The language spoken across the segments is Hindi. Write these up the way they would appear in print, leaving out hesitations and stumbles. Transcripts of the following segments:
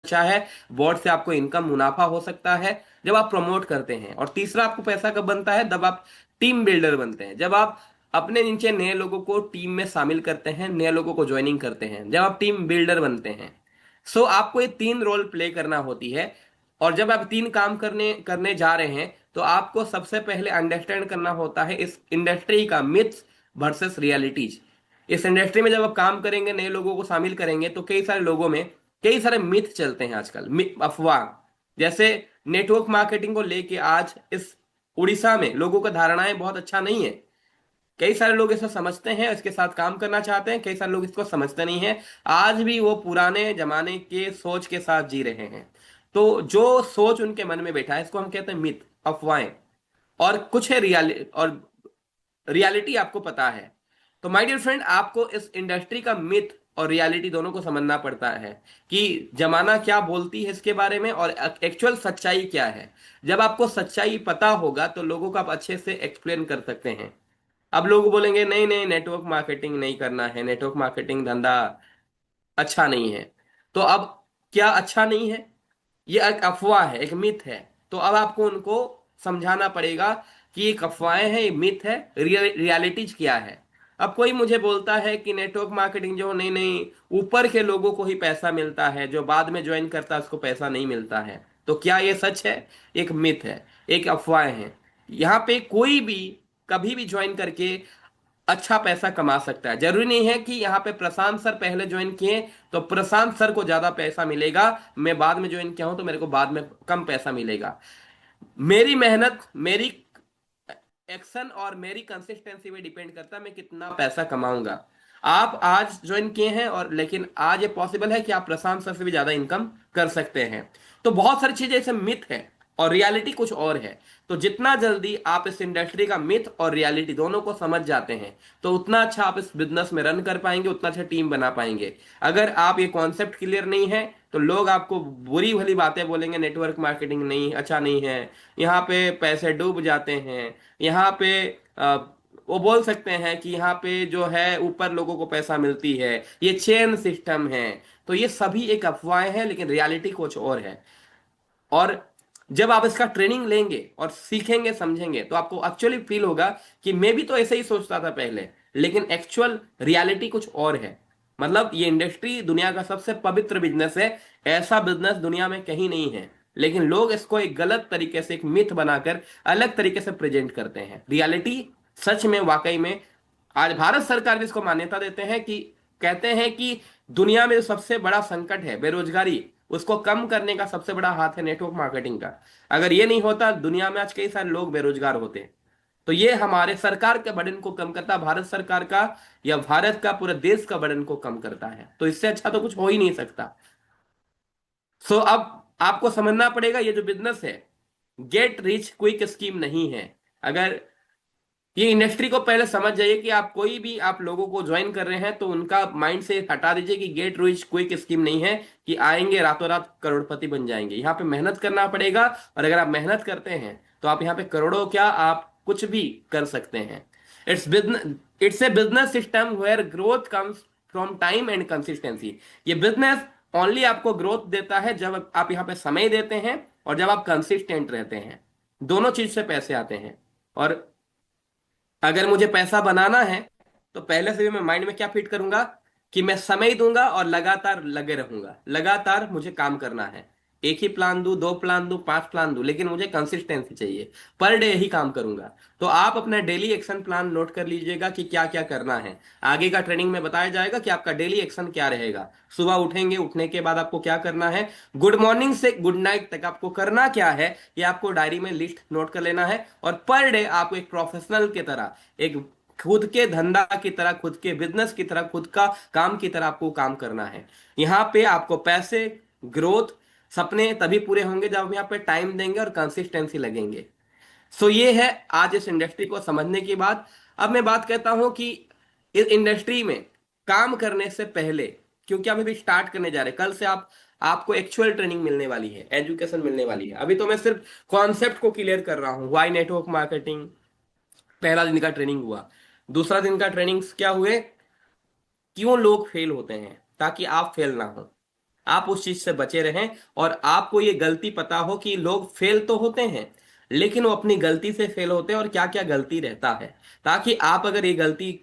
अच्छा है, बहुत से आपको इनकम मुनाफा हो सकता है जब आप प्रमोट करते हैं। और तीसरा आपको पैसा कब बनता है, जब आप टीम बिल्डर बनते हैं, जब आप अपने नीचे नए लोगों को टीम में शामिल करते हैं, नए लोगों को ज्वाइनिंग करते हैं, जब आप टीम बिल्डर बनते हैं। सो आपको ये तीन रोल प्ले करना होती है। और जब आप तीन काम करने करने जा रहे हैं तो आपको सबसे पहले अंडरस्टैंड करना होता है इस इंडस्ट्री का मिथ्स वर्सेस रियलिटीज। इस इंडस्ट्री में जब आप काम करेंगे, नए लोगों को शामिल करेंगे, तो कई सारे लोगों में कई सारे मिथ चलते हैं आजकल, अफवाह। जैसे नेटवर्क मार्केटिंग को लेके आज इस उड़ीसा में लोगों का धारणाएं बहुत अच्छा नहीं है। कई सारे लोग इसे समझते हैं, इसके साथ काम करना चाहते हैं, कई सारे लोग इसको समझते नहीं हैं। आज भी वो पुराने जमाने के सोच के साथ जी रहे हैं। तो जो सोच उनके मन में बैठा है, इसको हम कहते हैं मिथ, अफवाहें। और कुछ है और रियलिटी आपको पता है। तो माय डियर फ्रेंड, आपको इस इंडस्ट्री का मिथ और रियलिटी दोनों को समझना पड़ता है कि जमाना क्या बोलती है इसके बारे में और एक्चुअल सच्चाई क्या है। जब आपको सच्चाई पता होगा तो लोगों को आप अच्छे से एक्सप्लेन कर सकते हैं। अब लोग बोलेंगे नहीं नहीं, नेटवर्क मार्केटिंग नहीं करना है, नेटवर्क मार्केटिंग धंधा अच्छा नहीं है। तो अब क्या अच्छा नहीं है? ये एक अफवाह है, एक मिथ है। तो अब आपको उनको समझाना पड़ेगा कि एक अफवाहें हैं, ये मिथ है, रियलिटीज क्या है। अब कोई मुझे बोलता है कि नेटवर्क मार्केटिंग जो नहीं नहीं, ऊपर के लोगों को ही पैसा मिलता है, जो बाद में ज्वाइन करता है उसको पैसा नहीं मिलता है। तो क्या ये सच है? एक मिथ है, एक अफवाह है। यहाँ पे कोई भी कभी भी ज्वाइन करके अच्छा पैसा कमा सकता है। जरूरी नहीं है कि यहाँ पे प्रशांत सर पहले ज्वाइन किए तो प्रशांत सर को ज्यादा पैसा मिलेगा, मैं बाद में ज्वाइन किया हूं तो मेरे को बाद में कम पैसा मिलेगा। मेरी मेहनत, मेरी एक्शन और मेरी कंसिस्टेंसी पे डिपेंड करता है मैं कितना पैसा कमाऊंगा। आप आज ज्वाइन किए हैं और लेकिन आज ये पॉसिबल है कि आप प्रशांत सर से भी ज्यादा इनकम कर सकते हैं। तो बहुत सारी चीजें ऐसे मिथ है और रियलिटी कुछ और है। तो जितना जल्दी आप इस इंडस्ट्री का मिथ और रियलिटी दोनों को समझ जाते हैं तो उतना अच्छा आप इस बिजनेस में रन कर पाएंगे, उतना अच्छा टीम बना पाएंगे। अगर आप ये कॉन्सेप्ट क्लियर नहीं है तो लोग आपको बुरी भली बातें बोलेंगे, नेटवर्क मार्केटिंग नहीं अच्छा नहीं है, यहाँ पे पैसे डूब जाते हैं, यहाँ पे अ, वो बोल सकते हैं कि यहाँ पे जो है ऊपर लोगों को पैसा मिलती है, ये चेन सिस्टम है। तो ये सभी एक अफवाहें हैं, लेकिन रियलिटी कुछ और है। और जब आप इसका ट्रेनिंग लेंगे और सीखेंगे समझेंगे तो आपको एक्चुअली फील होगा कि मैं भी तो ऐसे ही सोचता था पहले, लेकिन एक्चुअल रियलिटी कुछ और है। मतलब ये इंडस्ट्री दुनिया का सबसे पवित्र बिजनेस है, ऐसा बिजनेस दुनिया में कहीं नहीं है। लेकिन लोग इसको एक गलत तरीके से, एक मिथ बनाकर अलग तरीके से प्रेजेंट करते हैं। रियलिटी सच में वाकई में आज भारत सरकार भी इसको मान्यता देते हैं कि कहते हैं कि दुनिया में जो सबसे बड़ा संकट है बेरोजगारी, उसको कम करने का सबसे बड़ा हाथ है नेटवर्क मार्केटिंग का। अगर ये नहीं होता दुनिया में आज कई सारे लोग बेरोजगार होते। तो ये हमारे सरकार के बर्डन को कम करता है, भारत सरकार का या भारत का पूरे देश का बर्डन को कम करता है। तो इससे अच्छा तो कुछ हो ही नहीं सकता। सो अब आपको समझना पड़ेगा ये जो बिजनेस है गेट रिच क्विक स्कीम नहीं है। अगर ये इंडस्ट्री को पहले समझ जाइए कि आप कोई भी आप लोगों को ज्वाइन कर रहे हैं तो उनका माइंड से हटा दीजिए कि गेट रिच क्विक स्कीम नहीं है कि आएंगे रातों रात करोड़पति बन जाएंगे। यहाँ पे मेहनत करना पड़ेगा, और अगर आप मेहनत करते हैं तो आप यहाँ पे करोड़ों क्या, आप कुछ भी कर सकते हैं। It's a business system where growth comes from time and consistency. ये बिजनेस ओनली आपको ग्रोथ देता है जब आप यहाँ पे समय देते हैं और जब आप कंसिस्टेंट रहते हैं। दोनों चीज से पैसे आते हैं। और अगर मुझे पैसा बनाना है तो पहले से भी मैं माइंड में क्या फिट करूंगा कि मैं समय दूंगा और लगातार लगे रहूंगा, लगातार मुझे काम करना है। एक ही प्लान दूं, दो प्लान दूं, पांच प्लान दूं, लेकिन मुझे कंसिस्टेंसी चाहिए। पर डे ही काम करूंगा। तो आप अपना डेली एक्शन प्लान नोट कर लीजिएगा कि क्या क्या करना है। आगे का ट्रेनिंग में बताया जाएगा कि आपका डेली एक्शन क्या रहेगा। सुबह उठेंगे, उठने के बाद आपको क्या करना है, गुड मॉर्निंग से गुड नाइट तक आपको करना क्या है, ये आपको डायरी में लिस्ट नोट कर लेना है। और पर डे आपको एक प्रोफेशनल की तरह, एक खुद के धंधा की तरह, खुद के बिजनेस की तरह, खुद का काम की तरह आपको काम करना है। यहाँ पे आपको पैसे, ग्रोथ, सपने तभी पूरे होंगे जब आप यहाँ पे टाइम देंगे और कंसिस्टेंसी लगेंगे। सो ये है आज इस इंडस्ट्री को समझने की बात। अब मैं बात कहता हूं कि इस इंडस्ट्री में काम करने से पहले, क्योंकि अभी भी स्टार्ट करने जा रहे हैं, कल से आपको एक्चुअल ट्रेनिंग मिलने वाली है, एजुकेशन मिलने वाली है। अभी तो मैं सिर्फ कॉन्सेप्ट को क्लियर कर रहा हूँ। वाई नेटवर्क मार्केटिंग, पहला दिन का ट्रेनिंग हुआ। दूसरा दिन का ट्रेनिंग क्या हुए, क्यों लोग फेल होते हैं, ताकि आप फेल ना हो। आप उस चीज से बचे रहें। और आपको ये गलती पता हो कि लोग फेल तो होते हैं, लेकिन वो अपनी गलती से फेल होते हैं और क्या क्या गलती रहता है, ताकि आप अगर ये गलती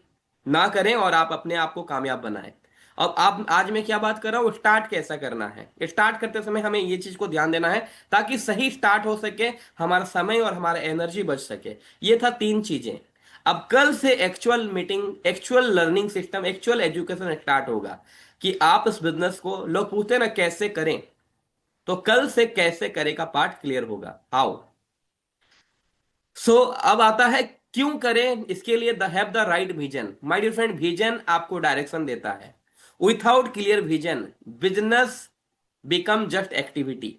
ना करें और आप अपने आप को कामयाब बनाएं। अब आप, आज मैं क्या बात कर रहा हूँ, स्टार्ट कैसा करना है। स्टार्ट करते समय हमें ये चीज को ध्यान देना है ताकि सही स्टार्ट हो सके, हमारा समय और हमारा एनर्जी बच सके। ये था 3 चीजें। अब कल से actual meeting, actual learning system, actual education start होगा कि आप इस बिजनेस को, लोग पूछते हैं ना कैसे करें, तो कल से कैसे करें का पार्ट क्लियर होगा, हाउ। अब आता है क्यों करें, इसके लिए the have the right vision. My dear friend, vision आपको डायरेक्शन देता है। Without clear vision business become just activity.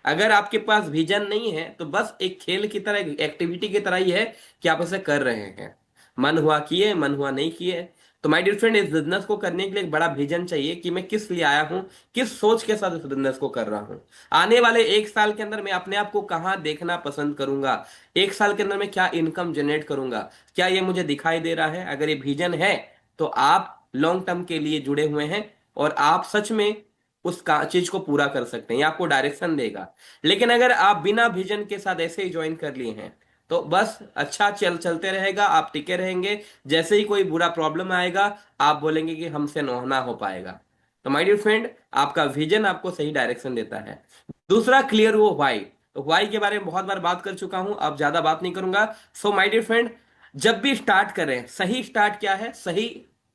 अगर आपके पास विजन नहीं है तो बस एक खेल की तरह, एक्टिविटी की तरह ही है कि आप इसे कर रहे हैं, मन हुआ किए, मन हुआ नहीं किए। तो माय डियर फ्रेंड, इस बिजनेस को करने के लिए एक बड़ा विजन चाहिए कि मैं किस लिए आया हूं, किस सोच के साथ इस बिजनेस को कर रहा हूं। आने वाले 1 साल के अंदर मैं अपने आप को कहाँ देखना पसंद करूंगा, 1 साल के अंदर मैं क्या इनकम जनरेट करूंगा, क्या ये मुझे दिखाई दे रहा है। अगर ये विजन है तो आप लॉन्ग टर्म के लिए जुड़े हुए हैं और आप सच में उस चीज को पूरा कर सकते हैं, ये आपको डायरेक्शन देगा। लेकिन अगर आप बिना विजन के साथ ऐसे ही ज्वाइन कर लिए हैं तो बस अच्छा चलते रहेगा, आप टिके रहेंगे। जैसे ही कोई बुरा प्रॉब्लम आएगा आप बोलेंगे कि हमसे ना हो पाएगा। तो माय डियर फ्रेंड, आपका विजन आपको सही डायरेक्शन देता है। दूसरा, क्लियर हो व्हाई। तो व्हाई के बारे में बहुत बार बात कर चुका हूं, अब ज्यादा बात नहीं करूंगा। माय डियर फ्रेंड, जब भी स्टार्ट करें, सही स्टार्ट क्या है, सही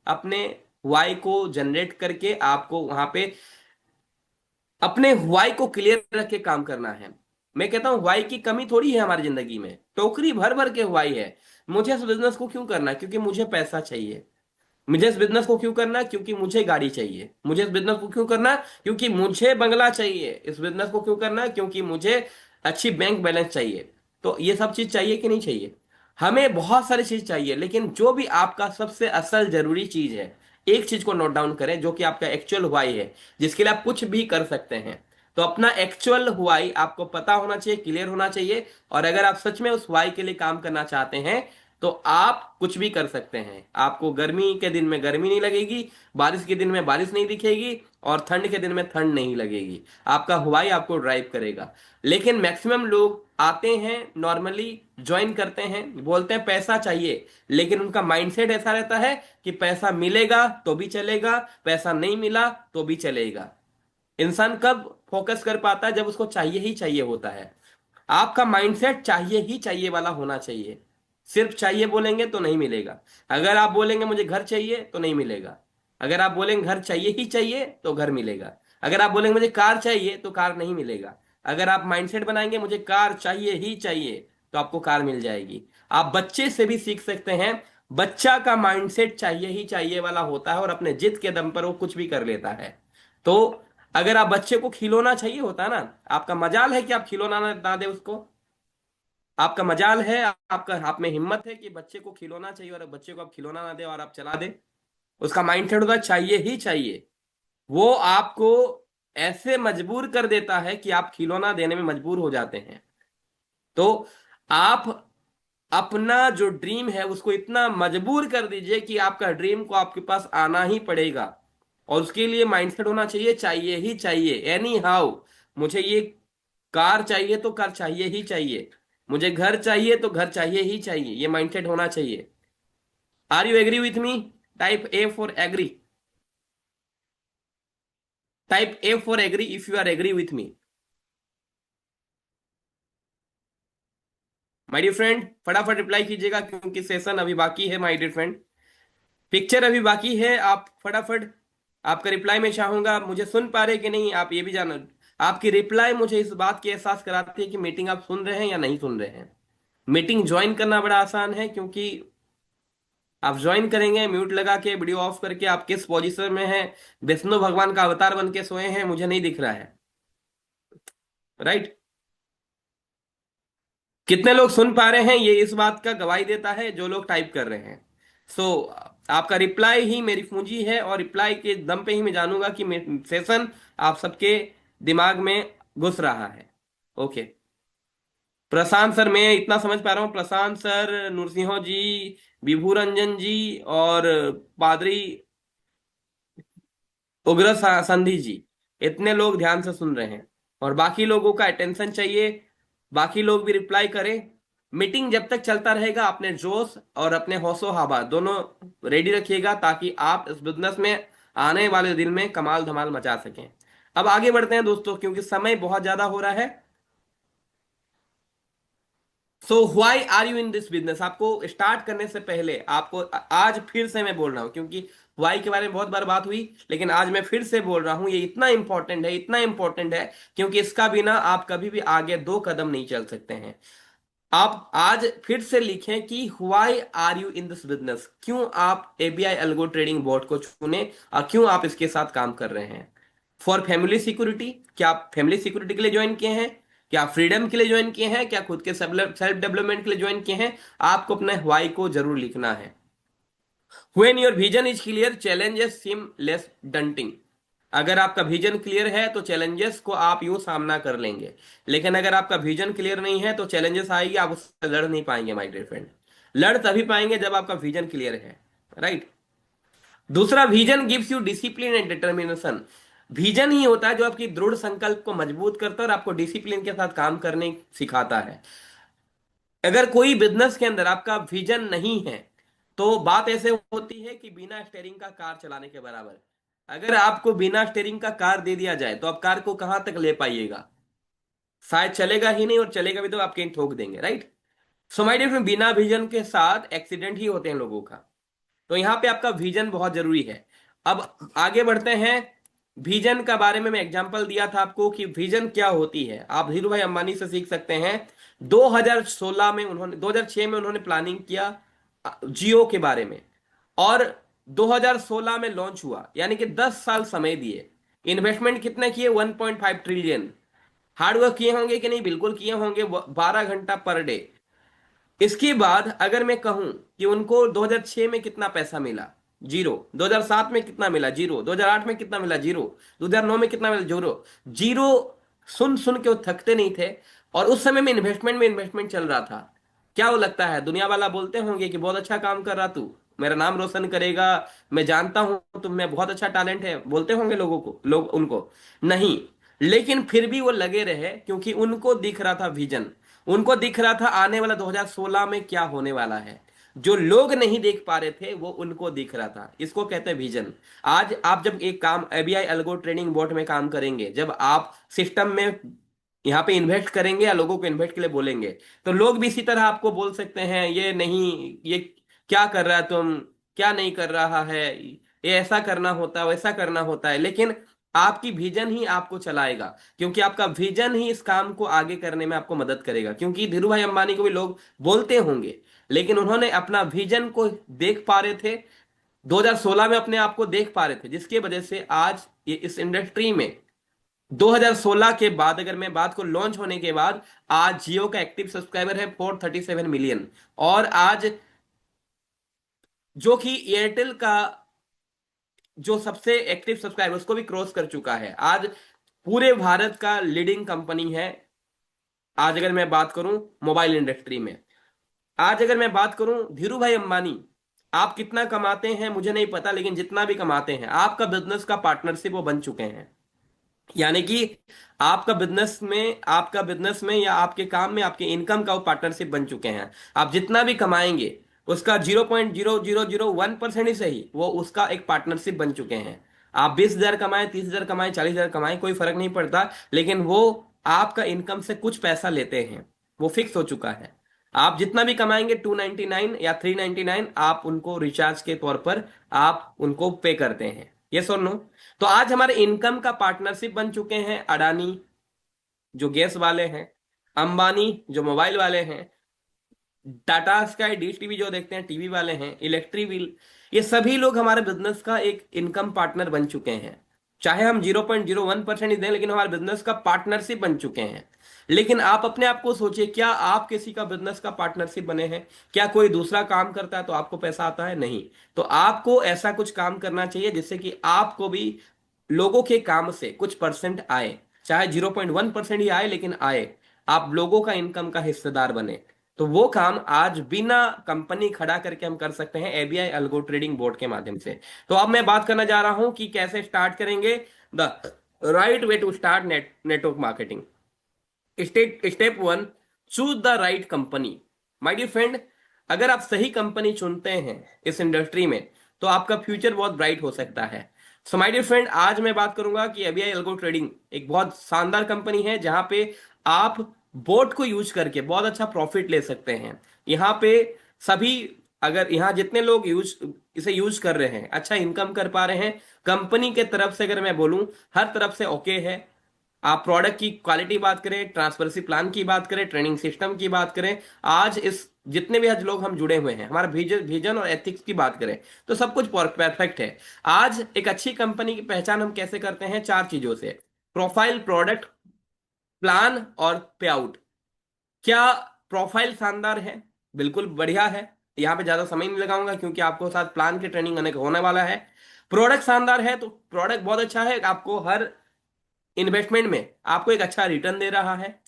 अपने व्हाई को जनरेट करके आपको वहां पे अपने वाई को क्लियर रख के काम करना है। मैं कहता हूं वाई की कमी थोड़ी है हमारी जिंदगी में, टोकरी भर भर के वाई है। मुझे इस बिजनेस को क्यों करना है, क्योंकि मुझे पैसा चाहिए। मुझे इस बिजनेस को क्यों करना है, क्योंकि मुझे गाड़ी चाहिए। मुझे इस बिजनेस को क्यों करना है, क्योंकि मुझे बंगला चाहिए। इस बिजनेस को क्यों करना है, क्योंकि मुझे अच्छी बैंक बैलेंस चाहिए। तो ये सब चीज चाहिए कि नहीं चाहिए, हमें बहुत सारी चीज चाहिए। लेकिन जो भी आपका सबसे असल जरूरी चीज है, एक चीज को नोट डाउन करें जो कि आपका एक्चुअल हुआई है, जिसके लिए आप कुछ भी कर सकते हैं। तो अपना एक्चुअल हुआई आपको पता होना चाहिए, क्लियर होना चाहिए। और अगर आप सच में उस हुआई के लिए काम करना चाहते हैं तो आप कुछ भी कर सकते हैं। आपको गर्मी के दिन में गर्मी नहीं लगेगी, बारिश के दिन में बारिश नहीं दिखेगी, और ठंड के दिन में ठंड नहीं लगेगी। आपका हुआई आपको ड्राइव करेगा। लेकिन मैक्सिमम लोग आते हैं, नॉर्मली ज्वाइन करते हैं, बोलते हैं पैसा चाहिए, लेकिन उनका माइंडसेट ऐसा रहता है कि पैसा मिलेगा तो भी चलेगा, पैसा नहीं मिला तो भी चलेगा। इंसान कब फोकस कर पाता है, जब उसको चाहिए ही चाहिए होता है। आपका माइंडसेट चाहिए ही चाहिए वाला होना चाहिए। सिर्फ चाहिए बोलेंगे तो नहीं मिलेगा। अगर आप बोलेंगे मुझे घर चाहिए तो नहीं मिलेगा। अगर आप बोलेंगे घर चाहिए ही चाहिए तो घर मिलेगा। अगर आप बोलेंगे मुझे कार चाहिए तो कार नहीं मिलेगा। अगर आप माइंडसेट बनाएंगे मुझे कार चाहिए ही चाहिए तो आपको कार मिल जाएगी। आप बच्चे से भी सीख सकते हैं। बच्चा का माइंडसेट चाहिए ही चाहिए वाला होता है और अपने जिद के दम पर वो कुछ भी कर लेता है। तो अगर आप बच्चे को खिलौना चाहिए होता है ना, आपका मजाल है कि आप खिलौना ना दे उसको। आपका मजाल है, आपका आप में हिम्मत है कि बच्चे को खिलौना चाहिए और बच्चे को आप खिलौना ना दे और आप चला दे। उसका माइंडसेट होता है चाहिए ही चाहिए। वो आपको ऐसे मजबूर कर देता है कि आप खिलौना देने में मजबूर हो जाते हैं। तो आप अपना जो ड्रीम है उसको इतना मजबूर कर दीजिए कि आपका ड्रीम को आपके पास आना ही पड़ेगा। और उसके लिए माइंडसेट होना चाहिए चाहिए ही चाहिए, एनी हाउ। मुझे ये कार चाहिए तो कार चाहिए ही चाहिए, मुझे घर चाहिए तो घर चाहिए ही चाहिए, ये माइंडसेट होना चाहिए। Are you agree with me? Type A for agree. Type A for agree if you are agree with me. My dear friend, फटाफट रिप्लाई कीजिएगा क्योंकि सेशन अभी बाकी है माय डियर फ्रेंड। पिक्चर अभी बाकी है, आप फटाफट, आपका रिप्लाई मैं चाहूंगा। मुझे सुन पा रहे कि नहीं आप ये भी जाना। आपकी रिप्लाई मुझे इस बात की एहसास कराती है कि मीटिंग आप सुन रहे हैं या नहीं सुन रहे हैं। मीटिंग ज्वाइन करना बड़ा आसान है, क्योंकि आप ज्वाइन करेंगे म्यूट लगा के, वीडियो ऑफ करके, आप किस पोजीशन में हैं, विष्णु भगवान का अवतार बन के सोए हैं मुझे नहीं दिख रहा है। राइट? कितने लोग सुन पा रहे हैं ये इस बात का गवाही देता है जो लोग टाइप कर रहे हैं। सो आपका रिप्लाई ही मेरी पूंजी है, और रिप्लाई के दम पे ही मैं जानूंगा कि सेशन आप सबके दिमाग में घुस रहा है। ओके। प्रशांत सर, मैं इतना समझ पा रहा हूँ, प्रशांत सर, नरसिंह जी, विभू रंजन जी, और पादरी उग्र संधि जी, इतने लोग ध्यान से सुन रहे हैं और बाकी लोगों का अटेंशन चाहिए, बाकी लोग भी रिप्लाई करें। मीटिंग जब तक चलता रहेगा अपने जोश और अपने हौसो हवा दोनों रेडी रखिएगा, ताकि आप इस बिजनेस में आने वाले दिन में कमाल धमाल मचा सकें। अब आगे बढ़ते हैं दोस्तों, क्योंकि समय बहुत ज्यादा हो रहा है। So why are you in this business, आपको स्टार्ट करने से पहले आपको आज फिर से मैं बोल रहा हूं, क्योंकि व्हाई के बारे में बहुत बार बात हुई, लेकिन आज मैं फिर से बोल रहा हूं, ये इतना इंपॉर्टेंट है, इतना इंपॉर्टेंट है, क्योंकि इसका बिना आप कभी भी आगे 2 कदम नहीं चल सकते हैं। आप आज फिर से लिखें कि why are you in this business, क्यों आप एबीआई अल्गो ट्रेडिंग बोर्ड को चुने और क्यों आप इसके साथ काम कर रहे हैं। फॉर फैमिली सिक्योरिटी, क्या आप फैमिली सिक्योरिटी के लिए ज्वाइन किए हैं, क्या फ्रीडम के लिए ज्वाइन किए हैं, क्या खुद के सेल्फ डेवलपमेंट के लिए ज्वाइन किए हैं। आपको अपने व्हाई को जरूर लिखना है। When your vision is clear challenges seem less daunting, अगर आपका विजन क्लियर है तो चैलेंजेस को आप यूं सामना कर लेंगे, लेकिन अगर आपका विजन क्लियर नहीं है तो चैलेंजेस आएगी, आप उससे लड़ नहीं पाएंगे माय डियर फ्रेंड। लड़ तभी पाएंगे जब आपका विजन क्लियर है, राइट। दूसरा, vision gives you discipline and determination, vision ही होता है जो आपकी दृढ़ संकल्प को मजबूत करता है और आपको डिसिप्लिन के साथ काम करने सिखाता है। अगर कोई बिजनेस के अंदर आपका विजन नहीं है तो बात ऐसे होती है कि बिना स्टेयरिंग का कार चलाने के बराबर। अगर आपको बिना स्टेयरिंग का कार दे दिया जाए तो आप कार को कहां तक ले पाइएगा, शायद चलेगा ही नहीं, और चलेगा भी तो आप कहीं ठोक देंगे, right. So my dear friend, बिना विजन के साथ एक्सीडेंट ही होते हैं लोगों का। तो यहां पे आपका विजन बहुत जरूरी है। अब आगे बढ़ते हैं। विजन का बारे में मैं एग्जांपल दिया था आपको कि विजन क्या होती है, आप धीरू भाई अंबानी से सीख सकते हैं। 2016 में उन्होंने 2006 में उन्होंने प्लानिंग किया जियो के बारे में, और 2016 में लॉन्च हुआ, यानी कि 10 साल समय दिए। इन्वेस्टमेंट कितने किए, 1.5 ट्रिलियन। हार्डवर्क किए होंगे कि नहीं, बिल्कुल किए होंगे, 12 घंटा पर डे। इसके बाद अगर मैं कहूं कि उनको 2006 में कितना पैसा मिला, जीरो। 2007 में कितना मिला, जीरो। 2008 में कितना मिला, जीरो। 2009 में कितना मिला, जीरो। जीरो सुन सुन के वो थकते नहीं थे, और उस समय में इन्वेस्टमेंट चल रहा था। क्या वो लगता है दुनिया वाला बोलते होंगे कि बहुत अच्छा काम कर रहा तू, मेरा नाम रोशन करेगा, मैं जानता हूं तुम में बहुत अच्छा टैलेंट है, बोलते होंगे लोगों को, लोग उनको? नहीं। लेकिन फिर भी वो लगे रहे, क्योंकि उनको दिख रहा था विजन, उनको दिख रहा था आने वाला 2016 में क्या होने वाला है। जो लोग नहीं देख पा रहे थे वो उनको दिख रहा था, इसको कहते हैं विजन। आज आप जब एक काम एबीआई अल्गो ट्रेडिंग बोर्ड में काम करेंगे, जब आप सिस्टम में यहाँ पे इन्वेस्ट करेंगे या लोगों को इन्वेस्ट के लिए बोलेंगे, तो लोग भी इसी तरह आपको बोल सकते हैं, ये नहीं, ये क्या कर रहा है तुम, क्या नहीं कर रहा है, ये ऐसा करना होता है, वैसा करना होता है। लेकिन आपकी विजन ही आपको चलाएगा, क्योंकि आपका विजन ही इस काम को आगे करने में आपको मदद करेगा। क्योंकि धीरू भाई अंबानी को भी लोग बोलते होंगे, लेकिन उन्होंने अपना विजन को देख पा रहे थे, 2016 में अपने आप को देख पा रहे थे, जिसकी वजह से आज ये इस इंडस्ट्री में 2016 के बाद, अगर मैं बात को लॉन्च होने के बाद, आज जियो का एक्टिव सब्सक्राइबर है 437 मिलियन, और आज जो कि एयरटेल का जो सबसे एक्टिव सब्सक्राइबर उसको भी क्रॉस कर चुका है। आज पूरे भारत का लीडिंग कंपनी है। आज अगर मैं बात करूं मोबाइल इंडस्ट्री में, आज अगर मैं बात करूं धीरू भाई अंबानी, आप कितना कमाते हैं मुझे नहीं पता, लेकिन जितना भी कमाते हैं आपका बिजनेस का पार्टनरशिप वो बन चुके हैं। यानी कि आपका बिजनेस में या आपके काम में आपके इनकम का वो पार्टनरशिप बन चुके हैं। आप जितना भी कमाएंगे उसका 0.0001% ही सही, वो उसका एक पार्टनरशिप बन चुके हैं। आप 20,000 कमाएं, 30,000 कमाएं, 40,000 कमाएं, कोई फर्क नहीं पड़ता, लेकिन वो आपका इनकम से कुछ पैसा लेते हैं, वो फिक्स हो चुका है। आप जितना भी कमाएंगे 299 या 399 आप उनको रिचार्ज के तौर पर आप उनको पे करते हैं, ये सुन लो। तो आज हमारे इनकम का पार्टनरशिप बन चुके हैं अडानी जो गैस वाले हैं, अंबानी जो मोबाइल वाले हैं, टाटा स्काई डिश टीवी जो देखते हैं टीवी वाले हैं, इलेक्ट्रिक बिल, ये सभी लोग हमारे बिजनेस का एक इनकम पार्टनर बन चुके हैं। चाहे हम 0.01% ही दें, लेकिन हमारे बिजनेस का पार्टनरशिप बन चुके हैं। लेकिन आप अपने आप को सोचिए, क्या आप किसी का बिजनेस का पार्टनरशिप बने हैं? क्या कोई दूसरा काम करता है तो आपको पैसा आता है? नहीं। तो आपको ऐसा कुछ काम करना चाहिए जिससे कि आपको भी लोगों के काम से कुछ परसेंट आए, चाहे 0.1% ही आए, लेकिन आए, आप लोगों का इनकम का हिस्सेदार बने। तो वो काम आज बिना कंपनी खड़ा करके हम कर सकते हैं एबीआई अल्गो ट्रेडिंग बोर्ड के माध्यम से। तो अब मैं बात करना जा रहा हूं कि कैसे स्टार्ट करेंगे the right way to start network marketing. Step one, choose the right company. My dear friend, अगर आप सही कंपनी चुनते हैं इस इंडस्ट्री में, तो आपका फ्यूचर बहुत ब्राइट हो सकता है। सो माय डियर फ्रेंड, आज मैं बात करूंगा कि एबीआई एल्गो ट्रेडिंग एक बहुत शानदार कंपनी है, जहां पे आप बोट को यूज करके बहुत अच्छा प्रॉफिट ले सकते हैं। यहाँ पे सभी, अगर यहाँ जितने लोग इसे यूज कर रहे हैं, अच्छा इनकम कर पा रहे हैं। कंपनी के तरफ से अगर मैं बोलूं, हर तरफ से ओके है। आप प्रोडक्ट की क्वालिटी बात करें, ट्रांसपेरेंसी प्लान की बात करें, ट्रेनिंग सिस्टम की बात करें, आज इस जितने भी आज लोग हम जुड़े हुए हैं, हमारा विजन विजन और एथिक्स की बात करें, तो सब कुछ परफेक्ट है। आज एक अच्छी कंपनी की पहचान हम कैसे करते हैं? चार चीजों से: प्रोफाइल, प्रोडक्ट, प्लान और पे आउट। क्या प्रोफाइल शानदार है? बिल्कुल बढ़िया है। यहाँ पे ज्यादा समय नहीं लगाऊंगा, क्योंकि आपको साथ प्लान की ट्रेनिंग होने वाला है। प्रोडक्ट शानदार है, तो प्रोडक्ट बहुत अच्छा है, आपको हर इन्वेस्टमेंट में आपको एक अच्छा रिटर्न दे रहा है।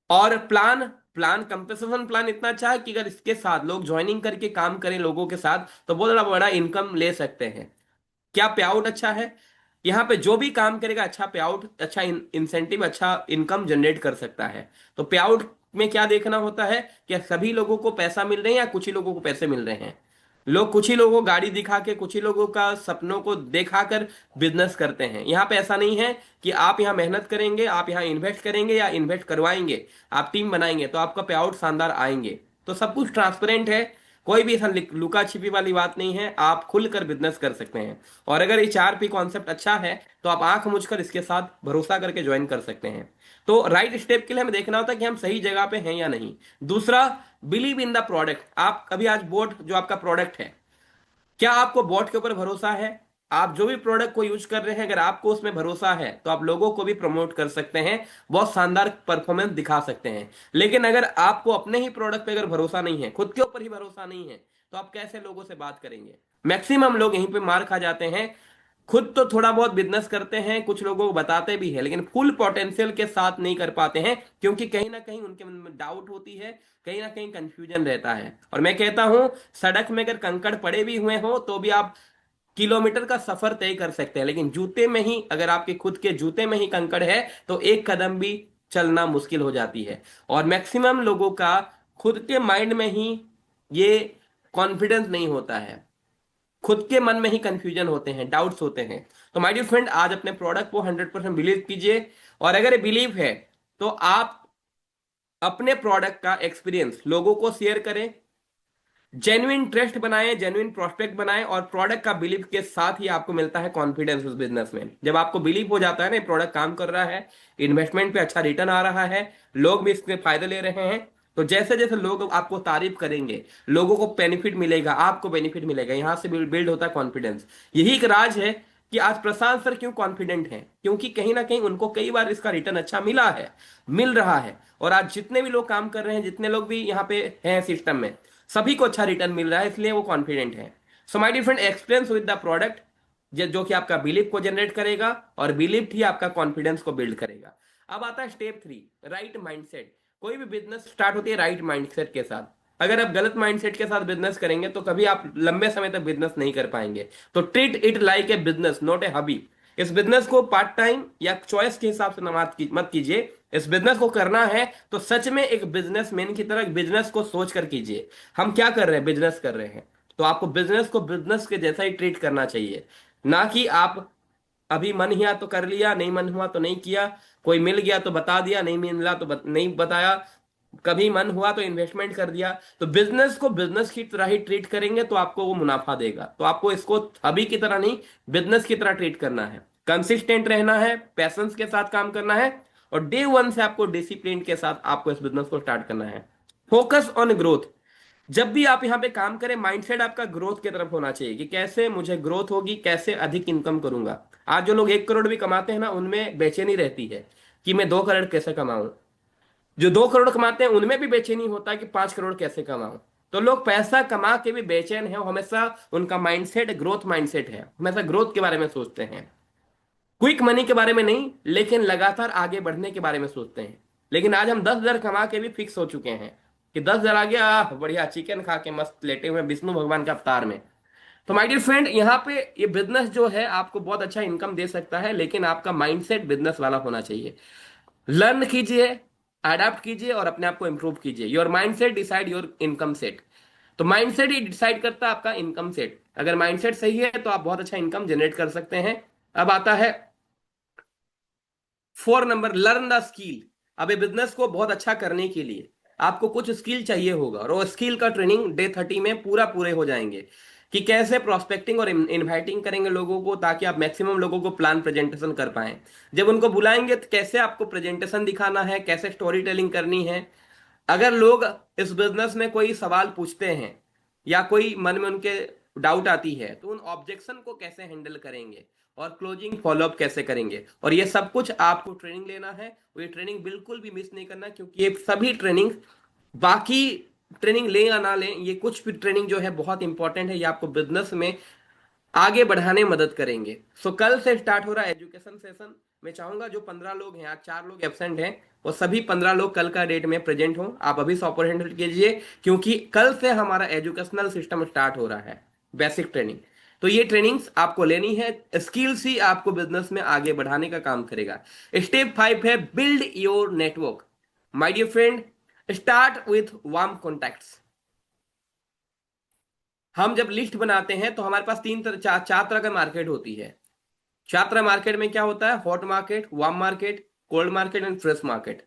और प्लान, प्लान कंपनसेशन प्लान इतना अच्छा है कि अगर इसके साथ लोग ज्वाइनिंग करके काम करें लोगों के साथ, तो बहुत बड़ा बड़ा इनकम ले सकते हैं। क्या पे आउट अच्छा है? यहाँ पे जो भी काम करेगा, अच्छा पे आउट, अच्छा इंसेंटिव, अच्छा इनकम जनरेट कर सकता है। तो पे आउट में क्या देखना होता है कि सभी लोगों को पैसा मिल रहे हैं या कुछ ही लोगों को पैसे मिल रहे हैं। लोग कुछ ही लोगों को गाड़ी दिखा के, कुछ ही लोगों का सपनों को दिखाकर बिजनेस करते हैं। यहाँ पे ऐसा नहीं है कि आप यहाँ मेहनत करेंगे, आप यहाँ इन्वेस्ट करेंगे या इन्वेस्ट करवाएंगे, आप टीम बनाएंगे तो आपका पे आउट शानदार आएंगे। तो सब कुछ ट्रांसपेरेंट है, कोई भी ऐसा लुका छिपी वाली बात नहीं है, आप खुलकर बिजनेस कर सकते हैं। और अगर ये 4P कॉन्सेप्ट अच्छा है, तो आप आंख मूंझकर इसके साथ भरोसा करके ज्वाइन कर सकते हैं। तो राइट स्टेप के लिए हमें देखना होता है कि हम सही जगह पे हैं या नहीं। दूसरा, बिलीव इन द प्रोडक्ट। आप कभी आज बोट जो आपका प्रोडक्ट है, क्या आपको बोट के ऊपर भरोसा है? आप जो भी प्रोडक्ट को यूज कर रहे हैं, अगर आपको उसमें भरोसा है, तो आप लोगों को भी प्रमोट कर सकते हैं, बहुत शानदार परफॉर्मेंस दिखा सकते हैं। लेकिन अगर आपको अपने ही प्रोडक्ट पे अगर भरोसा नहीं है, खुद के ऊपर ही भरोसा नहीं है, तो आप कैसे लोगों से बात करेंगे? मैक्सिमम लोग यहीं पे मार खा जाते हैं। खुद तो थोड़ा बहुत बिजनेस करते हैं, कुछ लोगों को बताते भी हैं, लेकिन फुल पोटेंशियल के साथ नहीं कर पाते हैं, क्योंकि कहीं ना कहीं उनके मन में डाउट होती है, कहीं ना कहीं कंफ्यूजन रहता है। और मैं कहता हूं, सड़क में अगर कंकड़ पड़े भी हुए हो, तो भी आप किलोमीटर का सफर तय कर सकते हैं, लेकिन जूते में ही, अगर आपके खुद के जूते में ही कंकड़ है, तो एक कदम भी चलना मुश्किल हो जाती है। और मैक्सिमम लोगों का खुद के माइंड में ही ये कॉन्फिडेंस नहीं होता है, खुद के मन में ही कंफ्यूजन होते हैं, डाउट्स होते हैं। तो माय डियर फ्रेंड, आज अपने प्रोडक्ट को 100% बिलीव कीजिए। और अगर ये बिलीव है, तो आप अपने प्रोडक्ट का एक्सपीरियंस लोगों को शेयर करें, जेन्युइन ट्रस्ट बनाएं, जेन्युइन प्रोस्पेक्ट बनाएं, और प्रोडक्ट का बिलीव के साथ ही आपको मिलता है कॉन्फिडेंस उस बिजनेस में। जब आपको बिलीव हो जाता है ना, प्रोडक्ट काम कर रहा है, इन्वेस्टमेंट पे अच्छा रिटर्न आ रहा है, लोग भी इसके फायदे ले रहे हैं, तो जैसे जैसे लोग आपको तारीफ करेंगे, लोगों को बेनिफिट मिलेगा, आपको बेनिफिट मिलेगा, यहां से बिल्ड होता है कॉन्फिडेंस। यही एक राज है कि आज प्रशांत सर क्यों कॉन्फिडेंट हैं, क्योंकि कहीं ना कहीं उनको कई बार इसका रिटर्न अच्छा मिला है, मिल रहा है। और आज जितने भी लोग काम कर रहे हैं, जितने लोग भी यहाँ पे हैं सिस्टम में, सभी को अच्छा रिटर्न मिल रहा है, इसलिए वो कॉन्फिडेंट है। So my different experience with the product, जो कि आपका बिलीव को जनरेट करेगा, और बिलीव ही आपका कॉन्फिडेंस को बिल्ड करेगा। अब आता है स्टेप 3, राइट माइंडसेट। कोई भी बिजनेस स्टार्ट होती है राइट माइंडसेट के साथ। अगर आप गलत माइंडसेट के साथ बिजनेस करेंगे, तो कभी आप लंबे समय तक बिजनेस नहीं कर पाएंगे। तो treat it like a business, not a hobby. इस बिजनेस को पार्ट टाइम या चॉइस के हिसाब से मत कीजिए। इस बिजनेस को करना है तो सच में एक बिजनेसमैन की तरह बिजनेस को सोच कर कीजिए। हम क्या कर रहे हैं? बिजनेस कर रहे हैं, तो आपको बिजनेस को बिजनेस के जैसा ही ट्रीट करना चाहिए। ना कि आप अभी मन हुआ तो कर लिया, नहीं मन हुआ तो नहीं किया, कोई मिल गया तो बता दिया, नहीं मिला तो नहीं बताया, कभी मन हुआ तो इन्वेस्टमेंट कर दिया। तो बिजनेस को बिजनेस की तरह ही ट्रीट करेंगे, तो आपको वो मुनाफा देगा। तो आपको इसको अभी की तरह नहीं, बिजनेस की तरह ट्रीट करना है, कंसिस्टेंट रहना है, पैशंस के साथ काम करना है, और डे वन से आपको डिसिप्लिन के साथ आपको इस बिजनेस को स्टार्ट करना है। Focus on growth. जब भी आप यहाँ पे काम करें, माइंडसेट आपका ग्रोथ की तरफ होना चाहिए, कि कैसे मुझे ग्रोथ होगी, कैसे अधिक इनकम करूंगा। आज जो लोग 1 करोड़ भी कमाते हैं ना, उनमें बेचैनी रहती है कि मैं 2 करोड़ कैसे कमाऊं। जो 2 करोड़ कमाते हैं, उनमें भी बेचैनी होता है कि 5 करोड़ कैसे कमाऊं। तो लोग पैसा कमा के भी बेचैन है, हमेशा उनका माइंडसेट ग्रोथ माइंडसेट है, हमेशा ग्रोथ के बारे में सोचते हैं, क्विक मनी के बारे में नहीं, लेकिन लगातार आगे बढ़ने के बारे में सोचते हैं। लेकिन आज हम 10,000 कमा के भी फिक्स हो चुके हैं कि 10,000 आ गया, बढ़िया चिकन खा के मस्त लेटे हुए हैं विष्णु भगवान के अवतार में। तो माय डियर फ्रेंड, यहाँ पे ये बिजनेस जो है आपको बहुत अच्छा इनकम दे सकता है, लेकिन आपका माइंडसेट बिजनेस वाला होना चाहिए। लर्न कीजिए, अडेप्ट कीजिए और अपने आप को इंप्रूव कीजिए। Your mindset decide your income set. तो माइंडसेट ही डिसाइड करता है आपका इनकम सेट। अगर माइंडसेट सही है तो आप बहुत अच्छा इनकम जनरेट कर सकते हैं। अब आता है 4 नंबर, लर्न द स्किल। अब ये बिजनेस को बहुत अच्छा करने के लिए आपको कुछ स्किल चाहिए होगा, और वो स्किल का ट्रेनिंग डे 30 में पूरा पूरे हो जाएंगे कि कैसे प्रोस्पेक्टिंग और इनवाइटिंग करेंगे लोगों को, ताकि आप मैक्सिमम लोगों को प्लान प्रेजेंटेशन कर पाएं। जब उनको बुलाएंगे तो कैसे आपको प्रेजेंटेशन दिखाना है, कैसे स्टोरी टेलिंग करनी है। अगर लोग इस बिजनेस में कोई सवाल पूछते हैं या कोई मन में उनके डाउट आती है, तो उन ऑब्जेक्शन को कैसे हैंडल करेंगे और क्लोजिंग फॉलोअप कैसे करेंगे, और ये सब कुछ आपको ट्रेनिंग लेना है। और ये ट्रेनिंग बिल्कुल भी मिस नहीं करना, क्योंकि ये सभी ट्रेनिंग, बाकी ट्रेनिंग लें या ना लें, ये कुछ भी ट्रेनिंग जो है बहुत इंपॉर्टेंट है। ये आपको बिजनेस में आगे बढ़ाने में मदद करेंगे। सो कल से स्टार्ट हो रहा है एजुकेशन सेशन। मैं चाहूंगा जो 15 लोग हैं, आज 4 लोग एब्सेंट हैं, वो सभी 15 लोग कल का डेट में प्रेजेंट हों। आप अभी से अपॉइंटमेंट कीजिए, क्योंकि कल से हमारा एजुकेशनल सिस्टम स्टार्ट हो रहा है, बेसिक ट्रेनिंग। तो ये ट्रेनिंग्स आपको लेनी है। स्किल्स ही आपको बिजनेस में आगे बढ़ाने का काम करेगा। स्टेप 5 है build your network. My dear friend, start with warm contacts. हम जब लिस्ट बनाते हैं तो हमारे पास 4 तरह का मार्केट होती है। छात्र मार्केट में क्या होता है? Hot market, warm market, cold market and fresh market.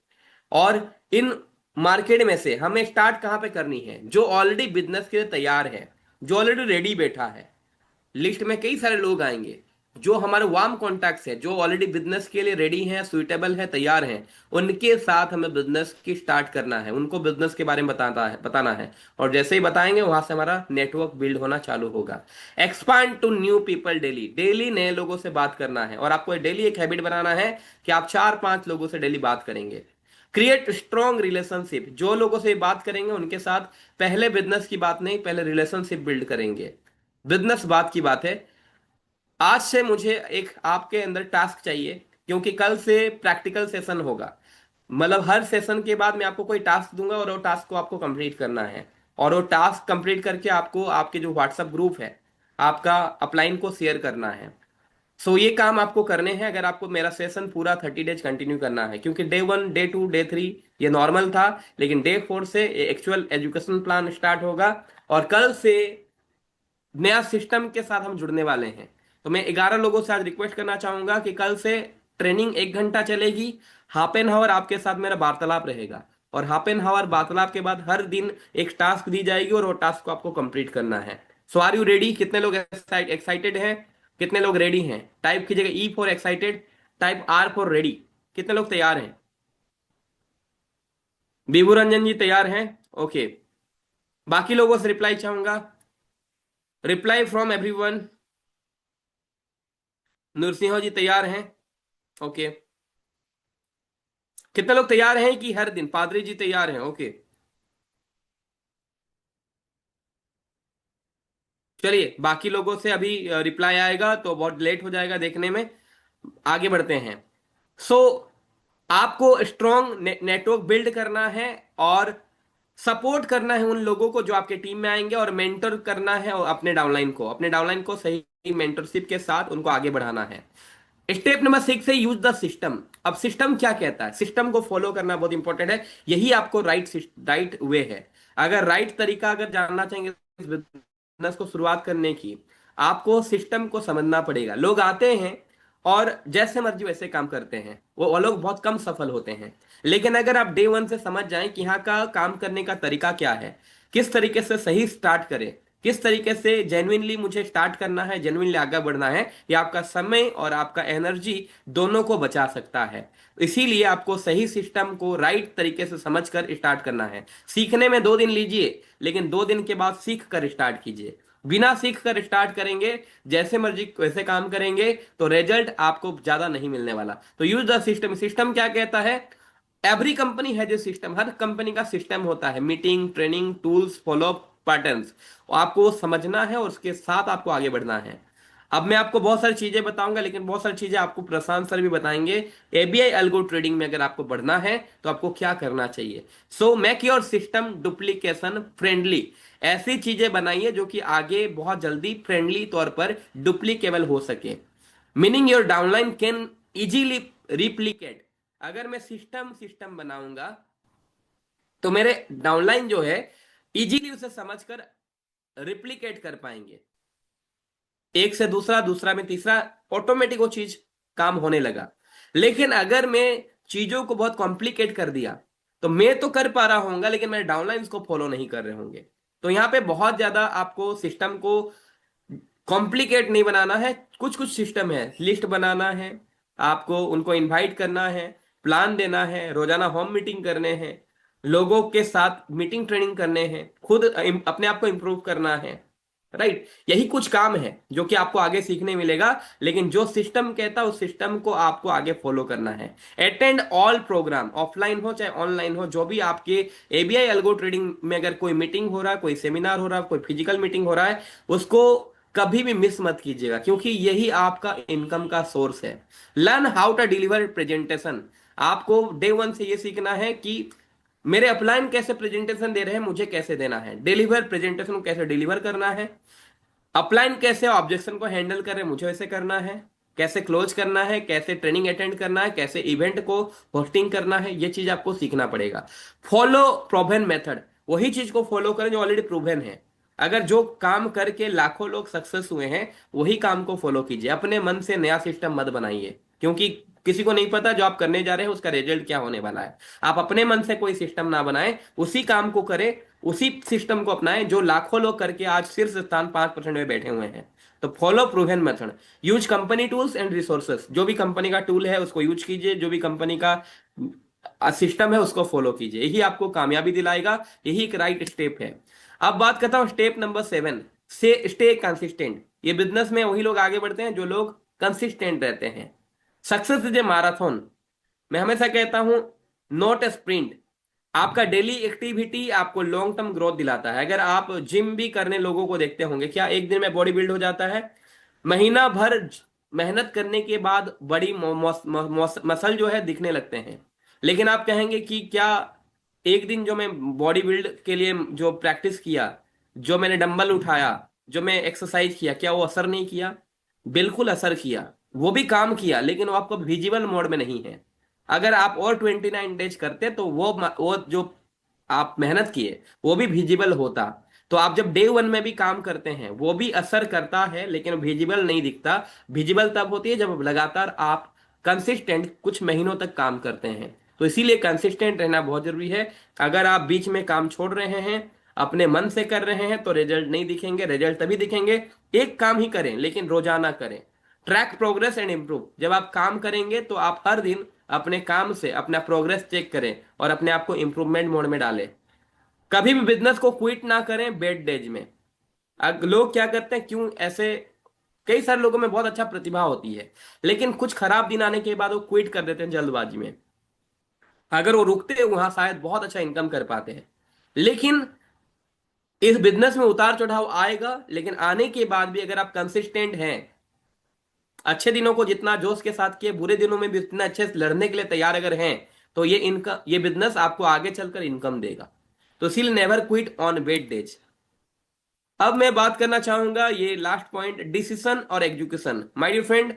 और इन मार्केट में से हमें स्टार्ट कहां पे करनी है? जो ऑलरेडी बिजनेस के लिए तैयार है, जो ऑलरेडी रेडी बैठा है। लिस्ट में कई सारे लोग आएंगे जो हमारे वार्म कॉन्टैक्ट्स है, जो ऑलरेडी बिजनेस के लिए रेडी हैं, सुइटेबल है, तैयार हैं। उनके साथ हमें बिजनेस की स्टार्ट करना है, उनको बिजनेस के बारे में बताना है। और जैसे ही बताएंगे वहां से हमारा नेटवर्क बिल्ड होना चालू होगा। Expand to new people daily. Daily नए लोगों से बात करना है, और आपको डेली एक हैबिट बनाना है कि आप 4-5 लोगों से डेली बात करेंगे। Create strong relationship. जो लोगों से बात करेंगे उनके साथ पहले बिजनेस की बात नहीं, पहले रिलेशनशिप बिल्ड करेंगे। बिजनेस बात की बात है। आज से मुझे एक आपके अंदर टास्क चाहिए, क्योंकि कल से प्रैक्टिकल सेशन होगा। मतलब हर सेशन के बाद मैं आपको कोई टास्क दूंगा, और वो टास्क को आपको कंप्लीट करना है। और वो टास्क कंप्लीट करके आपको आपके जो व्हाट्सएप ग्रुप है, आपका अपलाइन को शेयर करना है। सो ये काम आपको करने हैं अगर आपको मेरा सेशन पूरा 30 डेज कंटिन्यू करना है। क्योंकि डे 1, डे 2, डे 3 ये नॉर्मल था, लेकिन डे 4 से एक्चुअल एजुकेशन प्लान स्टार्ट होगा। और कल से नया सिस्टम के साथ हम जुड़ने वाले हैं। तो मैं 11 लोगों से आज रिक्वेस्ट करना चाहूंगा कि कल से ट्रेनिंग 1 घंटा चलेगी। हाफ एन आवर आपके साथ मेरा वार्तालाप रहेगा, और हाफ एन आवर वार्तालाप के बाद हर दिन एक टास्क दी जाएगी, और वो टास्क को आपको कंप्लीट करना है। सो आर यू रेडी? कितने लोग एक्साइटेड हैं? कितने लोग रेडी हैं? टाइप कीजिएगा E for excited, type R for ready. कितने लोग तैयार हैं? विभू रंजन जी तैयार हैं? ओके। बाकी लोगों से रिप्लाई चाहूंगा। Reply from everyone. Narasimha ji तैयार हैं? ओके। कितने लोग तैयार हैं कि हर दिन? पादरी जी तैयार हैं? ओके। चलिए, बाकी लोगों से अभी रिप्लाई आएगा तो बहुत लेट हो जाएगा देखने में। आगे बढ़ते हैं। सो आपको स्ट्रॉन्ग नेटवर्क बिल्ड करना है, और सपोर्ट करना है उन लोगों को जो आपके टीम में आएंगे, और मेंटर करना है और अपने डाउनलाइन को सही मेंटरशिप के साथ उनको आगे बढ़ाना है। स्टेप नंबर 6 है यूज द सिस्टम। अब सिस्टम क्या कहता है? सिस्टम को फॉलो करना बहुत इंपॉर्टेंट है। यही आपको राइट वे है। अगर राइट तरीका अगर जानना चाहेंगे इस बिजनेस को शुरुआत करने की, आपको सिस्टम को समझना पड़ेगा। लोग आते हैं और जैसे मर्जी वैसे काम करते हैं, वो लोग बहुत कम सफल होते हैं। लेकिन अगर आप डे 1 से समझ जाएं कि यहाँ का काम करने का तरीका क्या है, किस तरीके से सही स्टार्ट करें, किस तरीके से जेन्युइनली मुझे स्टार्ट करना है, जेन्युइनली आगे बढ़ना है, ये आपका समय और आपका एनर्जी दोनों को बचा सकता है। इसीलिए आपको सही सिस्टम को राइट तरीके से समझकर स्टार्ट करना है। सीखने में 2 दिन लीजिए, लेकिन 2 दिन के बाद सीख कर स्टार्ट कीजिए। बिना सीख कर स्टार्ट करेंगे, जैसे मर्जी वैसे काम करेंगे, तो रिजल्ट आपको ज्यादा नहीं मिलने वाला। तो यूज द सिस्टम। सिस्टम क्या कहता है? एवरी कंपनी है जो सिस्टम, हर कंपनी का सिस्टम होता है। Meeting, training, tools, follow patterns. आपको वो समझना है और उसके साथ आपको आगे बढ़ना है। अब मैं आपको बहुत सारी चीजें बताऊंगा, लेकिन बहुत सारी चीजें आपको प्रशांत सर भी बताएंगे। एबीआई अल्गो ट्रेडिंग में अगर आपको बढ़ना है तो आपको क्या करना चाहिए। So make your system duplication friendly. ऐसी चीजें बनाइए जो कि आगे बहुत जल्दी फ्रेंडली तौर पर डुप्लीकेबल हो सके। Meaning your downline can easily replicate. अगर मैं सिस्टम सिस्टम बनाऊंगा तो मेरे डाउनलाइन जो है इजीली उसे समझकर रिप्लीकेट कर पाएंगे, एक से दूसरा, दूसरा में तीसरा, ऑटोमेटिक वो चीज काम होने लगा। लेकिन अगर मैं चीजों को बहुत कॉम्प्लिकेट कर दिया तो मैं तो कर पा रहा हूंगा लेकिन मेरे डाउनलाइंस को फॉलो नहीं कर रहे होंगे। तो यहाँ पे बहुत ज्यादा आपको सिस्टम को कॉम्प्लिकेट नहीं बनाना है। कुछ कुछ सिस्टम है, लिस्ट बनाना है, आपको उनको इनवाइट करना है, प्लान देना है, रोजाना होम मीटिंग करने हैं, लोगों के साथ मीटिंग ट्रेनिंग करने हैं, खुद अपने आप को इम्प्रूव करना है। राइट, यही कुछ काम है जो कि आपको आगे सीखने मिलेगा। लेकिन जो सिस्टम कहता है उस सिस्टम को आपको आगे फॉलो करना है। अटेंड ऑल प्रोग्राम, ऑफलाइन हो चाहे ऑनलाइन हो, जो भी आपके एबीआई अल्गो ट्रेडिंग में अगर कोई मीटिंग हो रहा है, कोई सेमिनार हो रहा है, कोई फिजिकल मीटिंग हो रहा है, उसको कभी भी मिस मत कीजिएगा, क्योंकि यही आपका इनकम का सोर्स है। Learn how to deliver presentation. आपको डे वन से ये सीखना है कि मेरे अपलाइन कैसे प्रेजेंटेशन दे रहे हैं, मुझे कैसे देना है, डिलीवर प्रेजेंटेशन को कैसे डिलीवर करना है, अपलाइन कैसे ऑब्जेक्शन को हैंडल कर रहे हैं, मुझे वैसे करना है, कैसे क्लोज करना है, कैसे ट्रेनिंग अटेंड करना है, कैसे इवेंट को होस्टिंग करना है, ये चीज आपको सीखना पड़ेगा। Follow proven method. वही चीज को फॉलो करें जो ऑलरेडी प्रूवन है। अगर जो काम करके लाखों लोग सक्सेस हुए हैं वही काम को फॉलो कीजिए। अपने मन से नया सिस्टम मत बनाइए, क्योंकि किसी को नहीं पता जो आप करने जा रहे हैं उसका रिजल्ट क्या होने वाला है। आप अपने मन से कोई सिस्टम ना बनाएं, उसी काम को करें, उसी सिस्टम को अपनाएं जो लाखों लोग करके आज शीर्ष स्थान 5% में बैठे हुए हैं। तो follow proven method. Use company tools and resources. जो भी कंपनी का टूल है उसको यूज कीजिए, जो भी कंपनी का सिस्टम है उसको फॉलो कीजिए, यही आपको कामयाबी दिलाएगा। यही एक राइट स्टेप है। अब बात करता हूं स्टेप नंबर 7 से, स्टे कंसिस्टेंट। ये बिजनेस में वही लोग आगे बढ़ते हैं जो लोग कंसिस्टेंट रहते हैं। Success is a marathon. मैं हमेशा कहता हूं, नॉट ए स्प्रिंट। आपका डेली एक्टिविटी आपको लॉन्ग टर्म ग्रोथ दिलाता है। अगर आप जिम भी करने लोगों को देखते होंगे, क्या एक दिन में बॉडी बिल्ड हो जाता है? महीना भर मेहनत करने के बाद बड़ी मसल जो है दिखने लगते हैं। लेकिन आप कहेंगे कि क्या एक दिन जो मैं बॉडी बिल्ड के लिए जो प्रैक्टिस किया, जो मैंने डंबल उठाया, जो मैं एक्सरसाइज किया, क्या वो असर नहीं किया? बिल्कुल असर किया। वो भी काम किया, लेकिन वो आपको विजिबल मोड में नहीं है। अगर आप और 29 डेज करते तो वो जो आप मेहनत किए वो भी विजिबल होता। तो आप जब डे वन में भी काम करते हैं वो भी असर करता है, लेकिन विजिबल नहीं दिखता। विजिबल तब होती है जब लगातार आप कंसिस्टेंट कुछ महीनों तक काम करते हैं। तो इसीलिए कंसिस्टेंट रहना बहुत जरूरी है। अगर आप बीच में काम छोड़ रहे हैं, अपने मन से कर रहे हैं, तो रिजल्ट नहीं दिखेंगे। रिजल्ट तभी दिखेंगे, एक काम ही करें लेकिन रोजाना करें। Track progress and improve. जब आप काम करेंगे तो आप हर दिन अपने काम से अपना प्रोग्रेस चेक करें और अपने आप को इंप्रूवमेंट मोड में डालें। कभी भी बिजनेस को क्विट ना करें बेड डेज में। लोग क्या करते हैं, क्यों ऐसे, कई सारे लोगों में बहुत अच्छा प्रतिभा होती है लेकिन कुछ खराब दिन आने के बाद वो क्विट कर देते हैं जल्दबाजी में। अगर वो रुकते वहां शायद बहुत अच्छा इनकम कर पाते हैं। लेकिन इस बिजनेस में उतार चढ़ाव आएगा, लेकिन आने के बाद भी अगर आप कंसिस्टेंट हैं, अच्छे दिनों को जितना जोश के साथ किए, बुरे दिनों में भी उतना अच्छे से लड़ने के लिए तैयार अगर हैं, तो ये बिजनेस आपको आगे चलकर इनकम देगा। तो इसीलिए never quit on bed days. अब मैं बात करना चाहूंगा ये लास्ट पॉइंट, डिसीजन और एग्जीक्यूशन। माय डियर फ्रेंड,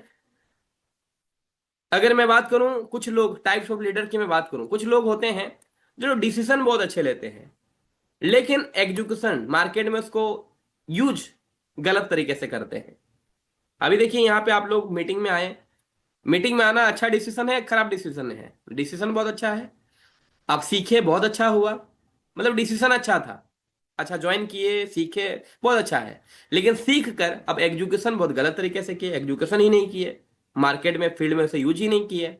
अगर मैं बात करूं कुछ लोग टाइप्स ऑफ लीडर की मैं बात करूं, कुछ लोग होते हैं जो डिसीजन बहुत अच्छे लेते हैं लेकिन एग्जीक्यूशन मार्केट में उसको यूज गलत तरीके से करते हैं। अभी देखिए यहाँ पे आप लोग मीटिंग में आए, मीटिंग में आना अच्छा डिसीजन है, खराब डिसीजन है? डिसीजन बहुत अच्छा है, आप सीखे, बहुत अच्छा हुआ, मतलब डिसीजन अच्छा था, अच्छा ज्वाइन किए, सीखे, बहुत अच्छा है। लेकिन सीख कर अब एजुकेशन बहुत गलत तरीके से किए, एजुकेशन ही नहीं किए, मार्केट में फील्ड में उसे यूज ही नहीं किए।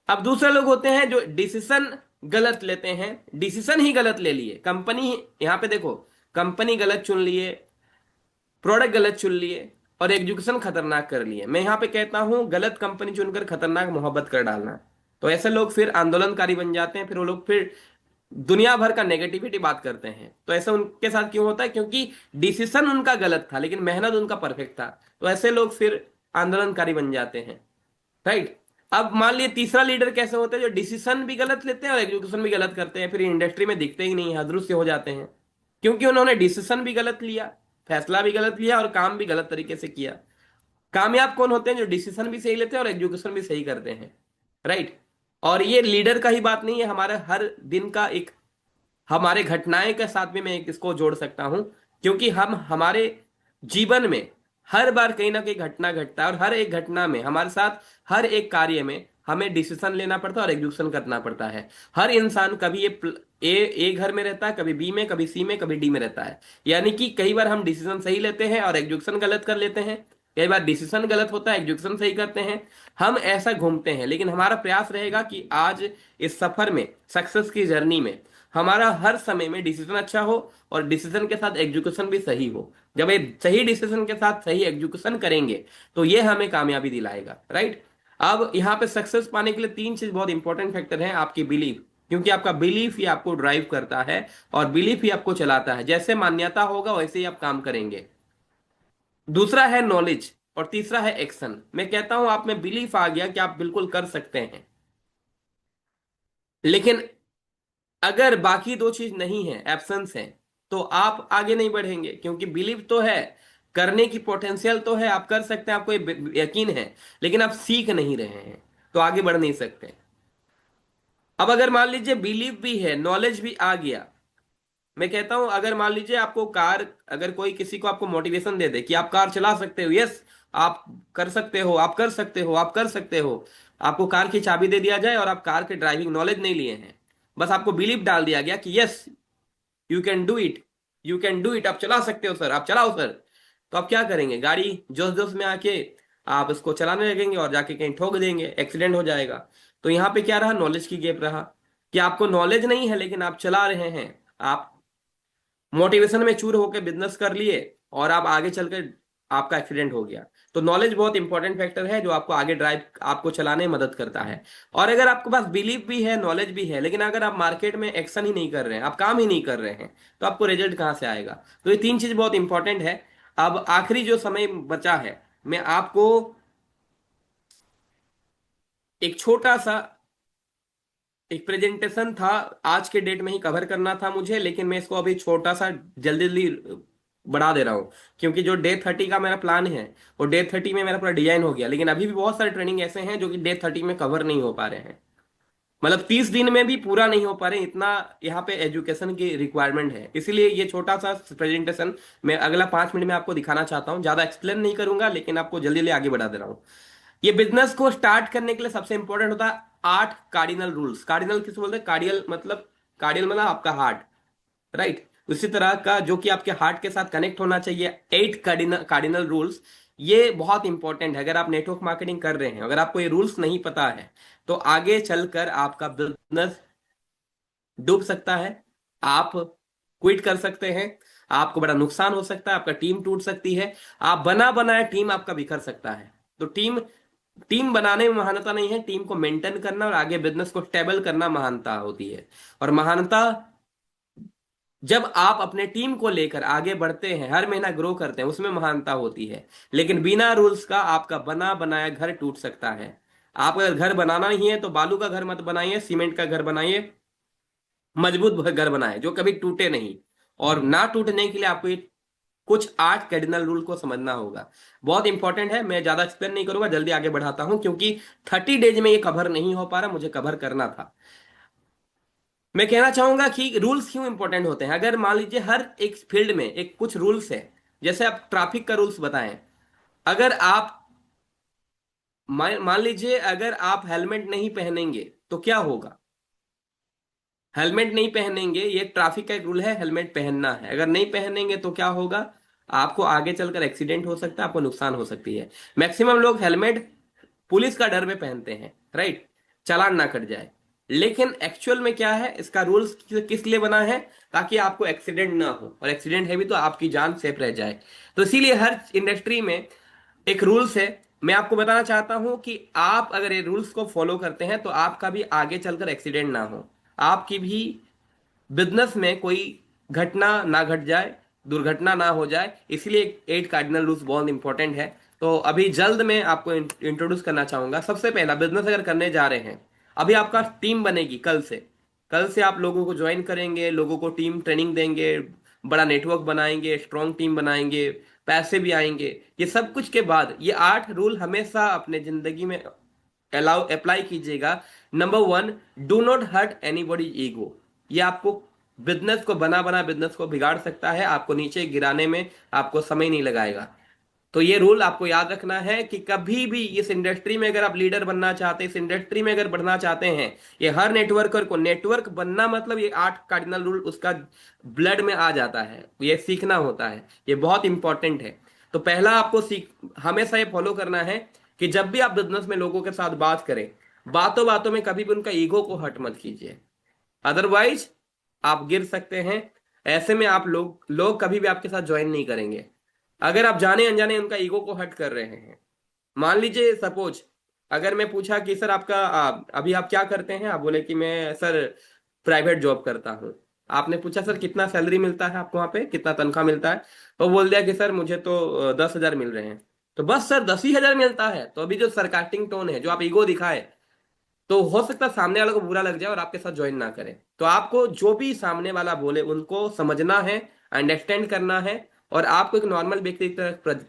अब दूसरे लोग होते हैं जो डिसीजन गलत लेते हैं, डिसीजन ही गलत ले लिए, कंपनी, यहाँ पे देखो, कंपनी गलत चुन लिए, प्रोडक्ट गलत चुन लिए और एग्जीक्यूशन खतरनाक कर लिए। मैं यहां पे कहता हूं गलत कंपनी चुनकर खतरनाक मोहब्बत कर डालना। तो ऐसे लोग फिर आंदोलनकारी बन जाते हैं, फिर वो लोग फिर दुनिया भर का नेगेटिविटी बात करते हैं। तो ऐसा उनके साथ क्यों होता है? क्योंकि डिसीजन उनका गलत था लेकिन मेहनत उनका परफेक्ट था। तो ऐसे लोग फिर आंदोलनकारी बन जाते हैं, राइट। अब मान लिए तीसरा लीडर कैसे होते हैं? जो डिसीजन भी गलत लेते हैं और एग्जीक्यूशन भी गलत करते हैं, फिर इंडस्ट्री में दिखते ही नहीं है, अदृश्य हो जाते हैं। क्योंकि उन्होंने डिसीजन भी गलत लिया, फैसला भी गलत लिया और काम भी गलत तरीके से किया। कामयाब कौन होते हैं? जो डिसीजन भी सही लेते हैं और एग्जीक्यूशन भी सही करते हैं, राइट। और ये लीडर का ही बात नहीं है, हमारे हर दिन का एक, हमारे घटनाएं के साथ भी मैं इसको जोड़ सकता हूं। क्योंकि हम हमारे जीवन में हर बार कहीं ना कहीं घटना घटता है और हर एक घटना में हमारे साथ, हर एक कार्य में हमें डिसीजन लेना पड़ता है और एग्जीक्यूशन करना पड़ता है। हर इंसान कभी ए घर में रहता है, कभी बी में, कभी सी में, कभी डी में रहता है। यानी कि कई बार हम डिसीजन सही लेते हैं और एग्जीक्यूशन गलत कर लेते हैं, कई बार डिसीजन गलत होता है, एग्जीक्यूशन सही करते हैं। हम ऐसा घूमते हैं, लेकिन हमारा प्रयास रहेगा कि आज इस सफर में, सक्सेस की जर्नी में, हमारा हर समय में डिसीजन अच्छा हो और डिसीजन के साथ एग्जीक्यूशन भी सही हो। जब ये सही डिसीजन के साथ सही एग्जीक्यूशन करेंगे तो ये हमें कामयाबी दिलाएगा, राइट। अब यहाँ पे सक्सेस पाने के लिए तीन चीज बहुत इंपॉर्टेंट फैक्टर है। आपकी बिलीफ, क्योंकि आपका बिलीफ ही आपको ड्राइव करता है और बिलीफ ही आपको चलाता है। जैसे मान्यता होगा वैसे ही आप काम करेंगे। दूसरा है नॉलेज और तीसरा है एक्शन। मैं कहता हूं आप में बिलीफ आ गया कि आप बिल्कुल कर सकते हैं, लेकिन अगर बाकी दो चीज नहीं है, एब्सेंस है, तो आप आगे नहीं बढ़ेंगे। क्योंकि बिलीव तो है, करने की पोटेंशियल तो है, आप कर सकते हैं, आपको ये यकीन है, लेकिन आप सीख नहीं रहे हैं तो आगे बढ़ नहीं सकते। अब अगर मान लीजिए बिलीव भी है, नॉलेज भी आ गया, मैं कहता हूं अगर मान लीजिए आपको कार, अगर कोई किसी को आपको मोटिवेशन दे दे कि आप कार चला सकते हो, यस आप कर सकते हो, आप कर सकते हो, आप कर सकते हो, आपको कार की चाबी दे दिया जाए और आप कार के ड्राइविंग नॉलेज नहीं लिए हैं, बस आपको बिलीव डाल दिया गया कि yes you can do it, you can do it, आप चला सकते हो सर, आप चलाओ सर। तो आप क्या करेंगे? गाड़ी जोश जोश में आके आप उसको चलाने लगेंगे और जाके कहीं ठोक देंगे, एक्सीडेंट हो जाएगा। तो यहाँ पे क्या रहा? नॉलेज की गैप रहा कि आपको नॉलेज नहीं है लेकिन आप चला रहे हैं। आप मोटिवेशन में चूर होकर बिजनेस कर लिए और आप आगे चलकर आपका एक्सीडेंट हो गया। तो नॉलेज बहुत इंपॉर्टेंट फैक्टर है जो आपको आगे ड्राइव, आपको चलाने में मदद करता है। और अगर आपके पास बिलीफ भी है, नॉलेज भी है, लेकिन अगर आप मार्केट में एक्शन ही नहीं कर रहे हैं, आप काम ही नहीं कर रहे हैं, तो आपको रिजल्ट कहाँ से आएगा? तो ये तीन चीज बहुत इंपॉर्टेंट है। अब आखिरी जो समय बचा है, मैं आपको एक छोटा सा, एक प्रेजेंटेशन था, आज के डेट में ही कवर करना था मुझे, लेकिन मैं इसको अभी छोटा सा जल्दी जल्दी बढ़ा दे रहा हूँ। क्योंकि जो डे 30 का मेरा प्लान है वो डे 30 में मेरा पूरा डिजाइन हो गया, लेकिन अभी भी बहुत सारे ट्रेनिंग ऐसे हैं जो कि डे 30 में कवर नहीं हो पा रहे हैं। मतलब 30 दिन में भी पूरा नहीं हो पा रहे, इतना यहाँ पे एजुकेशन की रिक्वायरमेंट है। इसीलिए ये छोटा सा प्रेजेंटेशन मैं अगला 5 मिनट में आपको दिखाना चाहता हूँ। ज्यादा एक्सप्लेन नहीं करूंगा, लेकिन आपको जल्दी जल्दी आगे बढ़ा दे रहा हूँ। ये बिजनेस को स्टार्ट करने के लिए सबसे इंपॉर्टेंट होता है 8 कार्डिनल रूल्स। कार्डिनल किस बोलते हैं? कार्डियल मतलब, कार्डियल मतलब आपका हार्ट, राइट। उसी तरह का जो कि आपके हार्ट के साथ कनेक्ट होना चाहिए, 8 कार्डिनल रूल्स। ये बहुत इंपॉर्टेंट है। अगर आप नेटवर्क मार्केटिंग कर रहे हैं, अगर आपको ये रूल्स नहीं पता है, तो आगे चलकर आपका बिजनेस डूब सकता है, आप क्विट कर सकते हैं, आपको बड़ा नुकसान हो सकता है, आपका टीम टूट सकती है, आप बना बनाया टीम आपका बिखर सकता है। तो टीम, टीम बनाने में महानता नहीं है, टीम को मेंटेन करना और आगे बिजनेस को स्टेबल करना महानता होती है। और महानता जब आप अपने टीम को लेकर आगे बढ़ते हैं, हर महीना ग्रो करते हैं, उसमें महानता होती है। लेकिन बिना रूल्स का आपका बना बनाया घर टूट सकता है। आप अगर घर बनाना ही है तो बालू का घर मत बनाइए, सीमेंट का घर बनाइए, मजबूत घर बनाए जो कभी टूटे नहीं। और ना टूटने के लिए आपको ये कुछ 8 कार्डिनल रूल को समझना होगा। बहुत इंपॉर्टेंट है। मैं ज्यादा एक्सप्लेन नहीं करूंगा, जल्दी आगे बढ़ाता हूं, क्योंकि 30 डेज में ये कवर नहीं हो पा रहा, मुझे कवर करना था। मैं कहना चाहूंगा कि रूल्स क्यों इंपॉर्टेंट होते हैं। अगर मान लीजिए हर एक फील्ड में एक कुछ रूल्स है, जैसे आप ट्रैफिक का रूल्स बताएं, अगर आप मान लीजिए अगर आप हेलमेट नहीं पहनेंगे तो क्या होगा? हेलमेट नहीं पहनेंगे, ये ट्रैफिक का एक रूल है, हेलमेट पहनना है, अगर नहीं पहनेंगे तो क्या होगा? आपको आगे चलकर एक्सीडेंट हो सकता है, आपको नुकसान हो सकती है। मैक्सिमम लोग हेलमेट पुलिस का डर में पहनते हैं, राइट, चालान ना कट जाए। लेकिन एक्चुअल में क्या है, इसका रूल्स किस लिए बना है? ताकि आपको एक्सीडेंट ना हो, और एक्सीडेंट है भी तो आपकी जान सेफ रह जाए। तो इसीलिए हर इंडस्ट्री में एक रूल्स है। मैं आपको बताना चाहता हूं कि आप अगर ये रूल्स को फॉलो करते हैं तो आपका भी आगे चलकर एक्सीडेंट ना हो, आपकी भी बिजनेस में कोई घटना ना घट जाए, दुर्घटना ना हो जाए, इसलिए 8 कार्डिनल रूल्स बहुत इंपॉर्टेंट है। तो अभी जल्द मैं आपको इंट्रोड्यूस करना चाहूंगा। सबसे पहला, बिजनेस अगर करने जा रहे हैं, अभी आपका टीम बनेगी कल से। कल से आप लोगों को ज्वाइन करेंगे, लोगों को टीम ट्रेनिंग देंगे, बड़ा नेटवर्क बनाएंगे, स्ट्रॉन्ग टीम बनाएंगे, पैसे भी आएंगे। ये सब कुछ के बाद ये 8 रूल हमेशा अपने जिंदगी में अलाउ अप्लाई कीजिएगा। Number 1, do not hurt anybody ego. ये आपको बिजनेस को बना बना बिजनेस को बिगाड़ सकता है, आपको नीचे गिराने में आपको समय नहीं लगाएगा। तो ये रूल आपको याद रखना है कि कभी भी इस इंडस्ट्री में अगर आप लीडर बनना चाहते हैं, इस इंडस्ट्री में अगर बढ़ना चाहते हैं, ये हर नेटवर्कर को, नेटवर्क बनना मतलब ये 8 कार्डिनल रूल उसका ब्लड में आ जाता है, ये सीखना होता है, ये बहुत इंपॉर्टेंट है। तो पहला आपको सीख हमेशा ये फॉलो करना है कि जब भी आप बिजनेस में लोगों के साथ बात करें, बातों बातों में कभी भी उनका ईगो को हर्ट मत कीजिए, अदरवाइज आप गिर सकते हैं। ऐसे में आप लोग कभी भी आपके साथ ज्वाइन नहीं करेंगे अगर आप जाने अनजाने उनका ईगो को हर्ट कर रहे हैं। मान लीजिए सपोज, अगर मैं पूछा कि सर आपका अभी आप क्या करते हैं, आप बोले कि मैं सर प्राइवेट जॉब करता हूँ। आपने पूछा सर कितना सैलरी मिलता है आपको, वहां पे कितना तनख्वाह मिलता है, तो बोल दिया कि सर मुझे तो 10,000 मिल रहे हैं। तो बस सर 10 ही हजार मिलता है, तो अभी जो सरकास्टिंग टोन है, जो आप ईगो दिखाए, तो हो सकता है सामने वाले को बुरा लग जाए और आपके साथ ज्वाइन ना करे। तो आपको जो भी सामने वाला बोले उनको समझना है, अंडरस्टैंड करना है, और आपको एक नॉर्मल व्यक्ति की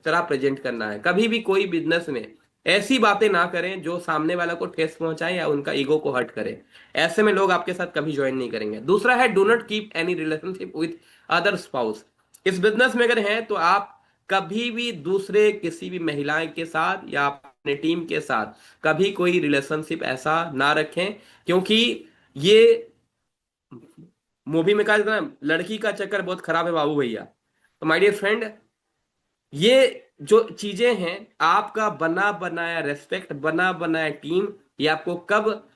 तरह प्रेजेंट करना है। कभी भी कोई बिजनेस में ऐसी बातें ना करें जो सामने वाला को ठेस पहुंचाए या उनका ईगो को हर्ट करे। ऐसे में लोग आपके साथ कभी ज्वाइन नहीं करेंगे। दूसरा है, do not keep any relationship with other spouse. इस बिजनेस में अगर हैं तो आप कभी भी दूसरे किसी भी महिलाएं के साथ या अपने टीम के साथ कभी कोई रिलेशनशिप ऐसा ना रखें, क्योंकि ये मूवी में कहा जाता है ना, लड़की का चक्कर बहुत खराब है बाबू भैया। तो माय डियर फ्रेंड, ये जो चीजें हैं, आपका बना बनाया रेस्पेक्ट, बना बनाया टीम, ये आपको कब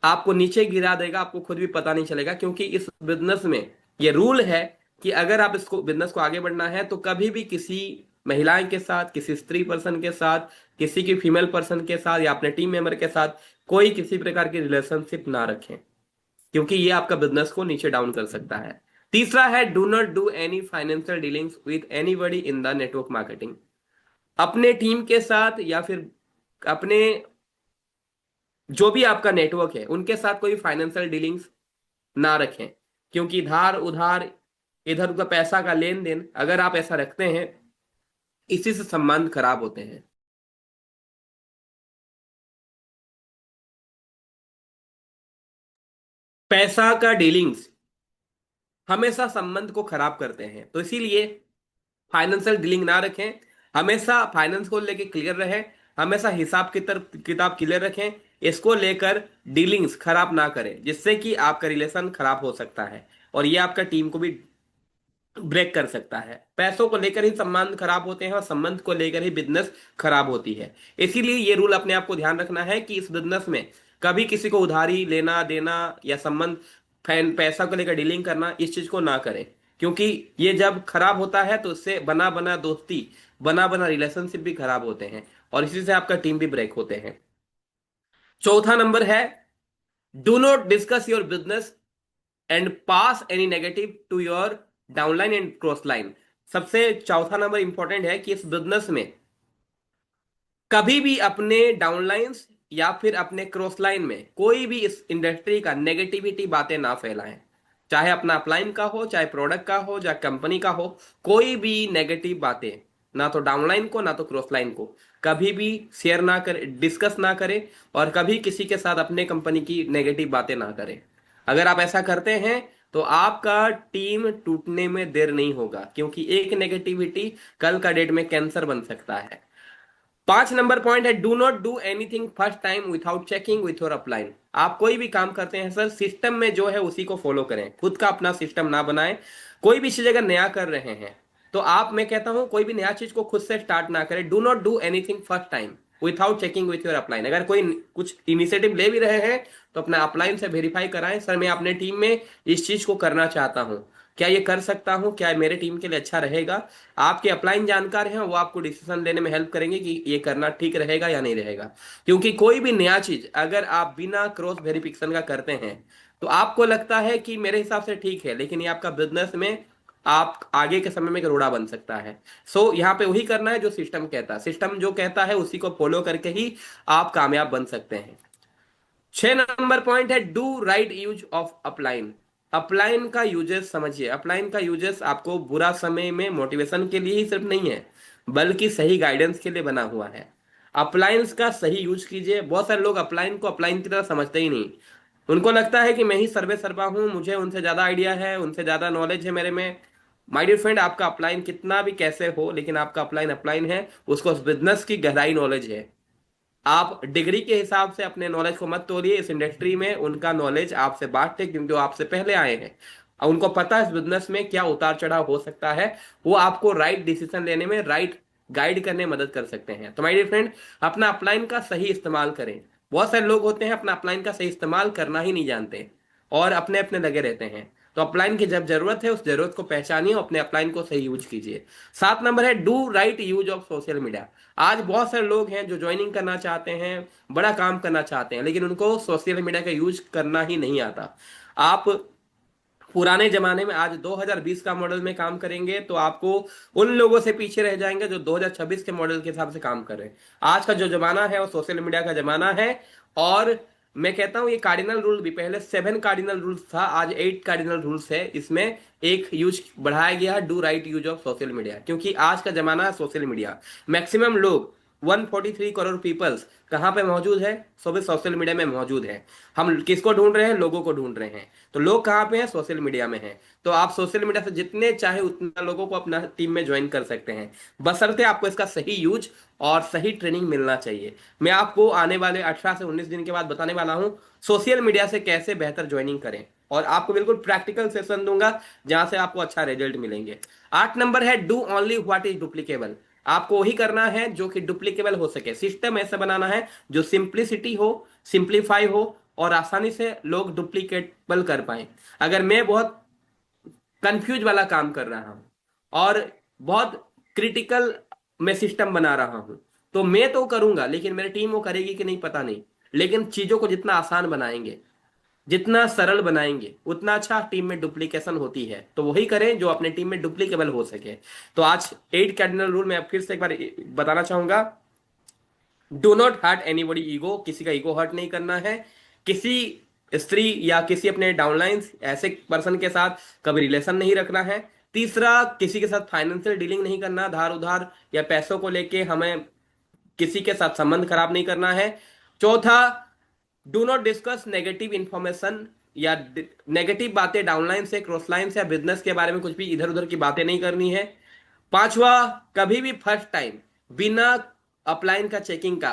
आपको नीचे गिरा देगा आपको खुद भी पता नहीं चलेगा। क्योंकि इस बिजनेस में ये रूल है कि अगर आप इसको बिजनेस को आगे बढ़ना है तो कभी भी किसी महिलाएं के साथ, किसी स्त्री पर्सन के साथ, किसी की फीमेल पर्सन के साथ या अपने टीम मेंबर के साथ कोई किसी प्रकार की रिलेशनशिप ना रखें, क्योंकि ये आपका बिजनेस को नीचे डाउन कर सकता है। तीसरा है, do not do any financial dealings with anybody in the network marketing. अपने टीम के साथ या फिर अपने जो भी आपका नेटवर्क है उनके साथ कोई फाइनेंशियल डीलिंग्स ना रखें, क्योंकि धार उधार, इधर उधर पैसा का लेन देन अगर आप ऐसा रखते हैं, इसी से संबंध खराब होते हैं। पैसा का डीलिंग्स हमेशा संबंध को खराब करते हैं, तो इसीलिए फाइनेंशियल डीलिंग ना रखें। हमेशा फाइनेंस को लेके क्लियर रहें, हमेशा हिसाब की तरफ किताब क्लियर रखें, इसको लेकर डीलिंग्स खराब ना करें, जिससे कि आपका रिलेशन खराब हो सकता है और ये आपका टीम को भी ब्रेक कर सकता है। पैसों को लेकर ही संबंध खराब होते हैं और संबंध को लेकर ही बिजनेस खराब होती है। इसीलिए ये रूल अपने आप को ध्यान रखना है कि इस बिजनेस में कभी किसी को उधारी लेना देना या संबंध पैसा को लेकर डीलिंग करना, इस चीज को ना करें। क्योंकि ये जब खराब होता है तो उससे बना बना दोस्ती, बना बना रिलेशनशिप भी खराब होते हैं और इसी से आपका टीम भी ब्रेक होते हैं। चौथा नंबर है, do not discuss your business and pass any negative to your downline and cross line. सबसे चौथा नंबर इंपॉर्टेंट है कि इस बिजनेस में कभी भी अपने डाउनलाइंस या फिर अपने क्रॉस लाइन में कोई भी इस इंडस्ट्री का नेगेटिविटी बातें ना फैलाएं। चाहे अपना अपलाइन का हो, चाहे प्रोडक्ट का हो, चाहे कंपनी का हो, कोई भी नेगेटिव बातें ना तो डाउनलाइन को ना तो क्रॉस लाइन को कभी भी शेयर ना करें, डिस्कस ना करें, और कभी किसी के साथ अपने कंपनी की नेगेटिव बातें ना करें। अगर आप ऐसा करते हैं तो आपका टीम टूटने में देर नहीं होगा, क्योंकि एक नेगेटिविटी कल का डेट में कैंसर बन सकता है। 5 नंबर पॉइंट है, do not do anything first time without checking with your upline. आप कोई भी काम करते हैं सर, सिस्टम में जो है उसी को फॉलो करें, खुद का अपना सिस्टम ना बनाएं। कोई भी चीज अगर नया कर रहे हैं तो आप, मैं कहता हूं, कोई भी नया चीज को खुद से स्टार्ट ना करें। Do not do anything first time without checking with your upline. अगर कोई कुछ इनिशिएटिव ले भी रहे हैं तो अपना अपलाइन से वेरीफाई कराएं, सर मैं अपने टीम में इस चीज को करना चाहता हूं, क्या ये कर सकता हूं, क्या मेरे टीम के लिए अच्छा रहेगा। आपके अपलाइन जानकार हैं, वो आपको डिसीजन लेने में हेल्प करेंगे कि ये करना ठीक रहेगा या नहीं रहेगा। क्योंकि कोई भी नया चीज अगर आप बिना क्रॉस वेरिफिकेशन का करते हैं तो आपको लगता है कि मेरे हिसाब से ठीक है, लेकिन ये आपका बिजनेस में आप आगे के समय में एक रोड़ा बन सकता है। सो यहाँ पे वही करना है जो सिस्टम कहता है, सिस्टम जो कहता है उसी को फॉलो करके ही आप कामयाब बन सकते हैं। 6 नंबर पॉइंट है do right use of upline. Upline का यूजेस समझिए। अपलाइन का यूजेस आपको बुरा समय में मोटिवेशन के लिए ही सिर्फ नहीं है, बल्कि सही गाइडेंस के लिए बना हुआ है। अपलाइंस का सही यूज कीजिए। बहुत सारे लोग अपलाइन को अपलाइन की तरह समझते ही नहीं। उनको लगता है कि मैं ही सर्वे सर्वा हूं, मुझे उनसे ज्यादा आइडिया है, उनसे ज्यादा नॉलेज है मेरे में। माय डियर फ्रेंड, आपका अपलाइन कितना भी कैसे हो, लेकिन आपका अपलाइन अपलाइन है, उसको उस बिजनेस की गहराई नॉलेज है। आप डिग्री के हिसाब से अपने नॉलेज को मत तोड़िए। इस इंडस्ट्री में उनका नॉलेज आपसे बांटते, क्योंकि वो आपसे पहले आए हैं और उनको पता है इस बिजनेस में क्या उतार चढ़ाव हो सकता है। वो आपको राइट डिसीजन लेने में, राइट गाइड करने में मदद कर सकते हैं। तो माय डियर फ्रेंड, अपना अपलाइन का सही इस्तेमाल करें। बहुत सारे लोग होते हैं अपना अपलाइन का सही इस्तेमाल करना ही नहीं जानते और अपने अपने लगे रहते हैं। तो अपलाइन की जब जरूरत है, उस जरूरत को पहचानिए और अपने अपलाइन को सही यूज कीजिए। 7 नंबर है do right use of social media. आज बहुत सारे लोग हैं जो ज्वाइनिंग करना चाहते हैं, बड़ा काम करना चाहते हैं, लेकिन उनको सोशल मीडिया का यूज करना ही नहीं आता। आप पुराने जमाने में आज 2020 का मॉडल में काम करेंगे तो आपको उन लोगों से पीछे रह जाएंगे जो 2026 के मॉडल के हिसाब से काम कर रहे हैं। आज का जो जमाना है वो सोशल मीडिया का जमाना है। और मैं कहता हूं ये कार्डिनल रूल भी, पहले 7 कार्डिनल रूल्स था, आज 8 कार्डिनल रूल्स है। इसमें एक यूज बढ़ाया गया है, do right use of social media, क्योंकि आज का जमाना है सोशल मीडिया। मैक्सिमम लोग 143 करोड़ पीपल्स कहाँ पे मौजूद है? सो भी सोशल मीडिया में मौजूद है। हम किसको ढूंढ रहे हैं? लोगों को ढूंढ रहे हैं। तो लोग कहाँ पे हैं? सोशल मीडिया में हैं। तो आप सोशल मीडिया से जितने चाहे उतना लोगों को अपना टीम में ज्वाइन कर सकते हैं, बशर्ते आपको इसका सही यूज और सही ट्रेनिंग मिलना चाहिए। मैं आपको आने वाले 18 से 19 दिन के बाद बताने वाला हूँ सोशल मीडिया से कैसे बेहतर ज्वाइनिंग करें, और आपको बिल्कुल प्रैक्टिकल सेशन दूंगा जहां से आपको अच्छा रिजल्ट मिलेंगे। 8 नंबर है do only what is duplicable. आपको वही करना है जो कि डुप्लीकेबल हो सके। सिस्टम ऐसा बनाना है जो सिंप्लिसिटी हो, सिंप्लीफाई हो और आसानी से लोग डुप्लीकेबल कर पाए। अगर मैं बहुत कंफ्यूज वाला काम कर रहा हूं और बहुत क्रिटिकल मैं सिस्टम बना रहा हूं, तो मैं तो करूंगा, लेकिन मेरी टीम वो करेगी कि नहीं पता नहीं। लेकिन चीजों को जितना आसान बनाएंगे, जितना सरल बनाएंगे, उतना अच्छा टीम में डुप्लीकेशन होती है। तो वही करें जो अपने टीम में डुप्लीकेबल हो सके। तो आज 8 कार्डिनल रूल मैं फिर से एक बार बताना चाहूंगा। Do not hurt anybody ego. किसी का ईगो हर्ट नहीं करना है। किसी स्त्री या किसी अपने डाउनलाइंस ऐसे पर्सन के साथ कभी रिलेशन नहीं रखना है। तीसरा, किसी के साथ फाइनेंशियल डीलिंग नहीं करना, धार उधार या पैसों को लेके हमें किसी के साथ संबंध खराब नहीं करना है। चौथा, do not discuss negative information या नेगेटिव बातें डाउनलाइन से, क्रॉस लाइन से या बिजनेस के बारे में कुछ भी इधर उधर की बातें नहीं करनी है। पांचवा, कभी भी फर्स्ट टाइम बिना अपलाइन का चेकिंग का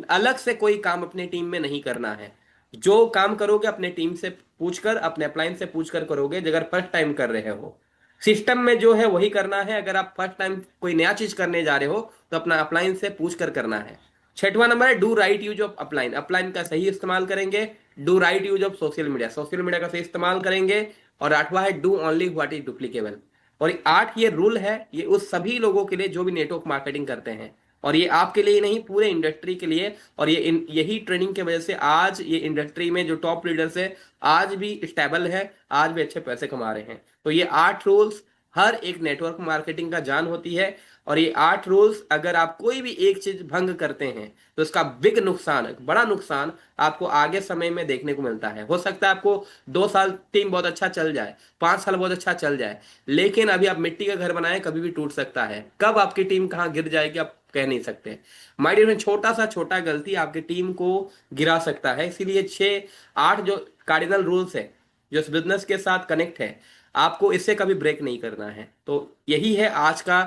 अलग से कोई काम अपने टीम में नहीं करना है। जो काम करोगे अपने टीम से पूछकर, अपने अपलाइन से पूछकर करोगे, अगर फर्स्ट टाइम कर रहे हो। सिस्टम में जो है वही करना है। अगर आप फर्स्ट टाइम कोई नया चीज करने जा रहे हो तो अपना अपलाइन से पूछ कर करना है। 6वां नंबर है do right use of upline. Upline का सही इस्तेमाल करेंगे। Do right use of social media. Social media का सही इस्तेमाल करेंगे। और 8वां है do only what is duplicable. और 8 ये रूल है, ये उस सभी लोगों के लिए जो भी नेटवर्क मार्केटिंग करते हैं, और ये आपके लिए ही नहीं, पूरे इंडस्ट्री के लिए। और यही ट्रेनिंग की वजह से आज ये इंडस्ट्री में जो टॉप लीडर्स है आज भी स्टेबल है, आज भी अच्छे पैसे कमा रहे हैं। तो ये 8 रूल्स हर एक नेटवर्क मार्केटिंग का जान होती है। और ये 8 रूल्स अगर आप कोई भी एक चीज भंग करते हैं तो इसका बिग नुकसान, बड़ा नुकसान आपको आगे समय में देखने को मिलता है। हो सकता है आपको 2 साल टीम बहुत अच्छा चल जाए, 5 साल बहुत अच्छा चल जाए, लेकिन अभी आप मिट्टी का घर बनाए, कभी भी टूट सकता है। कब आपकी टीम कहाँ गिर जाएगी आप कह नहीं सकते। माय डियर, छोटा सा छोटा गलती आपकी टीम को गिरा सकता है। इसीलिए 6 8 जो कार्डिनल रूल्स है जो इस बिजनेस के साथ कनेक्ट है, आपको इससे कभी ब्रेक नहीं करना है। तो यही है आज का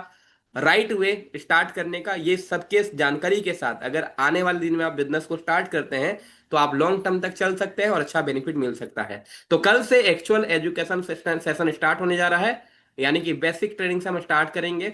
राइट वे स्टार्ट करने का। ये सबके जानकारी के साथ अगर आने वाले दिन में आप बिजनेस को स्टार्ट करते हैं तो आप लॉन्ग टर्म तक चल सकते हैं और अच्छा बेनिफिट मिल सकता है। तो कल से एक्चुअल एजुकेशन सेशन स्टार्ट होने जा रहा है, यानी कि बेसिक ट्रेनिंग से हम स्टार्ट करेंगे।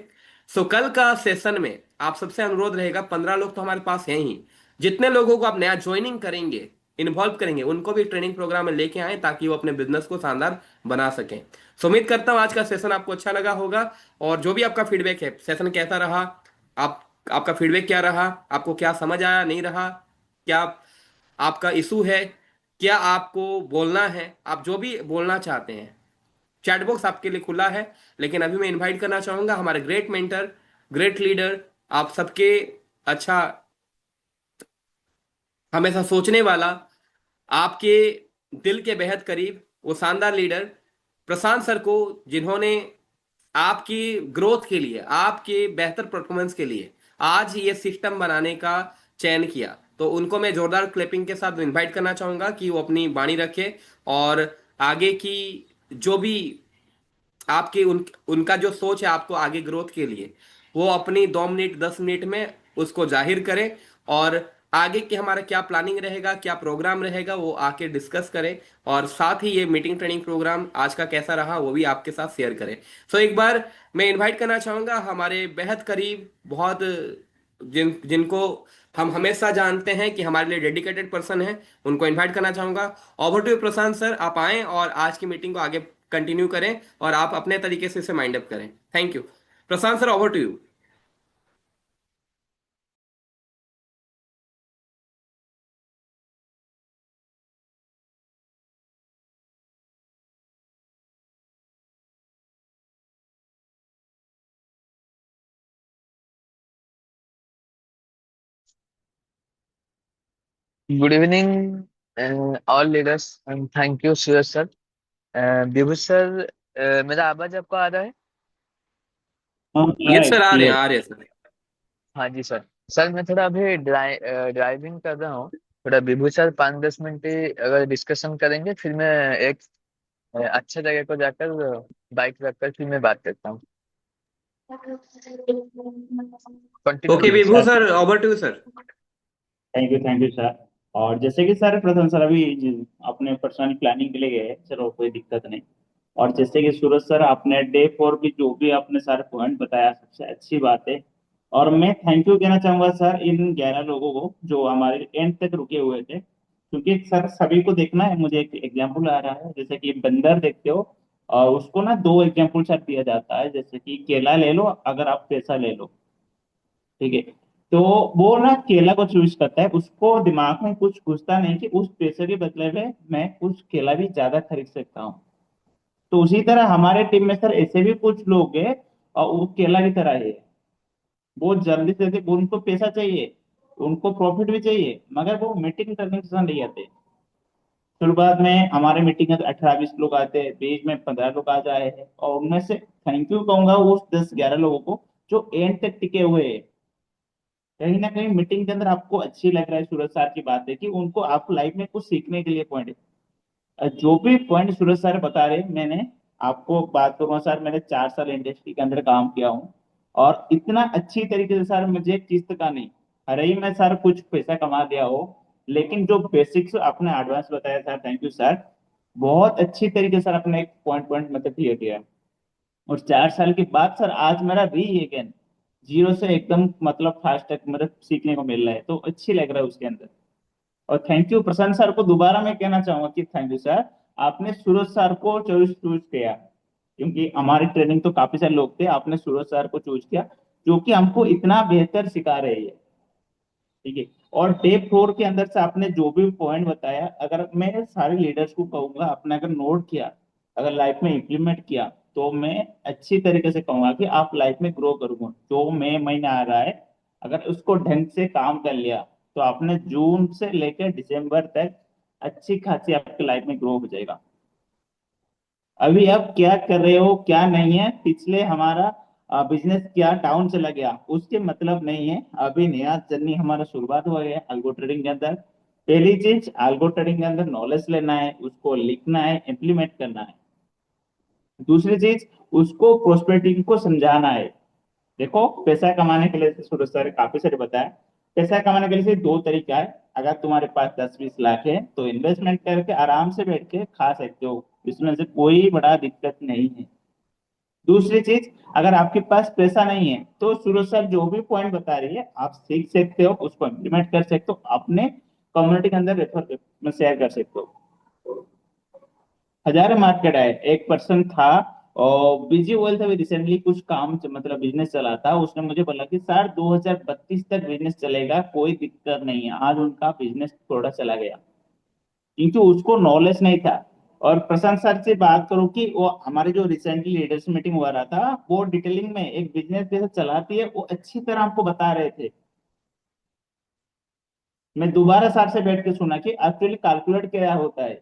सो कल का सेशन में आप सबसे अनुरोध रहेगा, 15 लोग तो हमारे पास हैं ही, जितने लोगों को आप नया ज्वाइनिंग करेंगे, इन्वॉल्व करेंगे, उनको भी ट्रेनिंग प्रोग्राम में लेके आए ताकि वो अपने बिजनेस को शानदार बना सकें। सो उम्मीद करता हूं आज का सेशन आपको अच्छा लगा होगा। और जो भी आपका फीडबैक है, सेशन कैसा रहा, आप आपका फीडबैक क्या रहा, आपको क्या समझ आया नहीं रहा, क्या आपका इशू है, क्या आपको बोलना है? आप जो भी बोलना चाहते हैं, चैट बॉक्स आपके लिए खुला है। लेकिन अभी मैं इनवाइट करना चाहूंगा हमारे ग्रेट मेंटर, ग्रेट लीडर, आप सबके अच्छा, हमेशा सोचने वाला, आपके दिल के बेहद करीब, वो शानदार लीडर प्रशांत सर को, जिन्होंने आपकी ग्रोथ के लिए, आपके बेहतर परफॉर्मेंस के लिए आज ये सिस्टम बनाने का चयन किया। तो उनको मैं जोरदार क्लैपिंग के साथ इनवाइट करना चाहूंगा कि वो अपनी वाणी रखे और आगे की जो भी आपकी उनका जो सोच है आपको आगे ग्रोथ के लिए, वो अपनी 2 मिनट 10 मिनट में उसको जाहिर करें। और आगे की हमारा क्या प्लानिंग रहेगा, क्या प्रोग्राम रहेगा, वो आके डिस्कस करें। और साथ ही ये मीटिंग ट्रेनिंग प्रोग्राम आज का कैसा रहा वो भी आपके साथ शेयर करें। सो एक बार मैं इनवाइट करना चाहूंगा हमारे बेहद करीब, बहुत जिनको हम हमेशा जानते हैं कि हमारे लिए डेडिकेटेड पर्सन है, उनको इनवाइट करना चाहूंगा। ओवर टू प्रशांत सर, आप आएं और आज की मीटिंग को आगे कंटिन्यू करें और आप अपने तरीके से इसे माइंड अप करें। Thank you. Prashant sir, over to you. Good evening all leaders and thank you Suraj sir. Vibhu sir, मेरा आवाज आपको आ रहा है? हाँ, आ रहा यस है सर, आ रहे हैं, क्लियर। आ रहे हैं सर। हाँ जी सर। सर मैं थोड़ा अभी ड्राइविंग कर रहा हूँ। थोड़ा विभू सर 5-10 मिनट ही अगर डिस्कशन करेंगे, फिर मैं एक अच्छे जगह को जाकर बाइक रखकर फिर मैं बात करता हूँ। कंटिन्यू ओके कीजिए Vibhu sir. Sir, over to you sir. Thank you sir. और जैसे कि सर प्रथम सर अभी अपने पर्सनल प्लानिंग के लिए गए हैं, चलो कोई दिक्कत नहीं। और जैसे कि सूरज सर आपने डे 4 की जो भी आपने सारे पॉइंट बताया, सबसे अच्छी बात है। और मैं थैंक यू कहना चाहूंगा सर इन 11 लोगों को जो हमारे एंड तक रुके हुए थे, क्योंकि सर सभी को देखना है। मुझे एक एग्जाम्पल आ रहा है, जैसे कि बंदर देखते हो और उसको ना दो एग्जाम्पल सर दिया जाता है, जैसे कि केला ले लो अगर आप पैसा ले लो, ठीक है। तो वो ना केला को चूज करता है, उसको दिमाग में कुछ घुसता नहीं कि उस पैसे के बदले में मैं कुछ केला भी ज्यादा खरीद सकता हूँ। तो उसी तरह हमारे टीम में सर ऐसे भी कुछ लोग हैं और वो केला की तरह है। वो जल्दी से जल्दी उनको पैसा चाहिए, उनको प्रॉफिट भी चाहिए, मगर वो मीटिंग करने के समय नहीं आते। शुरुआत में हमारे मीटिंग में 18-20 लोग आते हैं, बीच में 15 लोग आ जाए हैं, और उनमें से थैंक यू कहूंगा उस 10-11 लोगों को जो एंड तक टिके हुए हैं। कहीं ना कहीं मीटिंग के अंदर आपको अच्छी लग रहा है सूरज सर की बात है कि उनको आप लाइफ में कुछ सीखने के लिए पॉइंट है। जो भी पॉइंट सूरज सर बता रहे हैं, मैंने आपको बात करूंगा सर, मैंने 4 साल इंडस्ट्री के अंदर काम किया हूँ। और इतना अच्छी तरीके से सर मुझे किस्त का नहीं, अरे ही मैं सर कुछ पैसा कमा दिया हो, लेकिन जो बेसिक्स आपने एडवांस बताया सर, थैंक यू सर। बहुत अच्छी तरीके से सर अपने एक पॉइंट पॉइंट मतलब क्लियर किया। और 4 साल के बाद सर आज मेरा री अगेन जीरो से एकदम मतलब फास्ट तक मतलब सीखने को मिल रहा है, तो अच्छी लग रहा है उसके अंदर। और थैंक यू प्रशांत सर को दोबारा मैं कहना चाहूंगा कि थैंक यू सर, आपने सूरज सर को चूज चूज किया, क्योंकि हमारी ट्रेनिंग तो काफी सारे लोग थे, आपने सूरज सर को चूज किया जो कि हमको इतना बेहतर सिखा रहे हैं, ठीक है। और डे 4 के अंदर से आपने जो भी पॉइंट बताया, अगर मैं सारे लीडर्स को कहूंगा आपने अगर नोट किया, अगर लाइफ में इम्प्लीमेंट किया, तो मैं अच्छी तरीके से कहूंगा कि आप लाइफ में ग्रो करूंगा। जो मई महीना आ रहा है, अगर उसको ढंग से काम कर लिया, तो आपने जून से लेकर दिसंबर तक अच्छी खासी आपकी लाइफ में ग्रो हो जाएगा। अभी आप क्या कर रहे हो क्या नहीं है, पिछले हमारा बिजनेस क्या डाउन चला गया उसके मतलब नहीं है। अभी नया जर्नी हमारा शुरुआत हुआ है अल्गो ट्रेडिंग के अंदर। पहली चीज, अल्गो ट्रेडिंग के अंदर नॉलेज लेना है, उसको लिखना है, इम्प्लीमेंट करना है। दूसरी चीज, उसको प्रोस्पेरिटी को समझाना है। देखो पैसा कमाने के लिए सूरज सर काफी सारे बताया, पैसा कमाने के लिए सिर्फ दो तरीका है। अगर तुम्हारे पास 10-20 लाख है तो इन्वेस्टमेंट करके आराम से बैठ के खा सकते हो, इसमें से कोई बड़ा दिक्कत नहीं है। दूसरी चीज, अगर आपके पास पैसा नहीं है तो सूरज सर जो भी पॉइंट बता रही है आप सीख सकते हो, उसको इम्प्लीमेंट कर सकते हो, अपने कम्युनिटी के अंदर रेफर में शेयर कर सकते हो। हजारे मार्केट है, एक पर्सन था और बिजी हुआ था, रिसेंटली कुछ काम मतलब बिजनेस चला था, उसने मुझे बोला कि सर 2032 तक बिजनेस चलेगा, कोई दिक्कत नहीं है। आज उनका बिजनेस थोड़ा चला गया, क्योंकि उसको नॉलेज नहीं था। और प्रशांत सर से बात करूं कि वो हमारे जो रिसेंटली लीडर्स मीटिंग हुआ रहा था, वो डिटेलिंग में एक बिजनेस कैसे चलाती है वो अच्छी तरह हमको बता रहे थे। मैं दोबारा सर से बैठ के सुना कि एक्चुअली कैलकुलेट क्या होता है।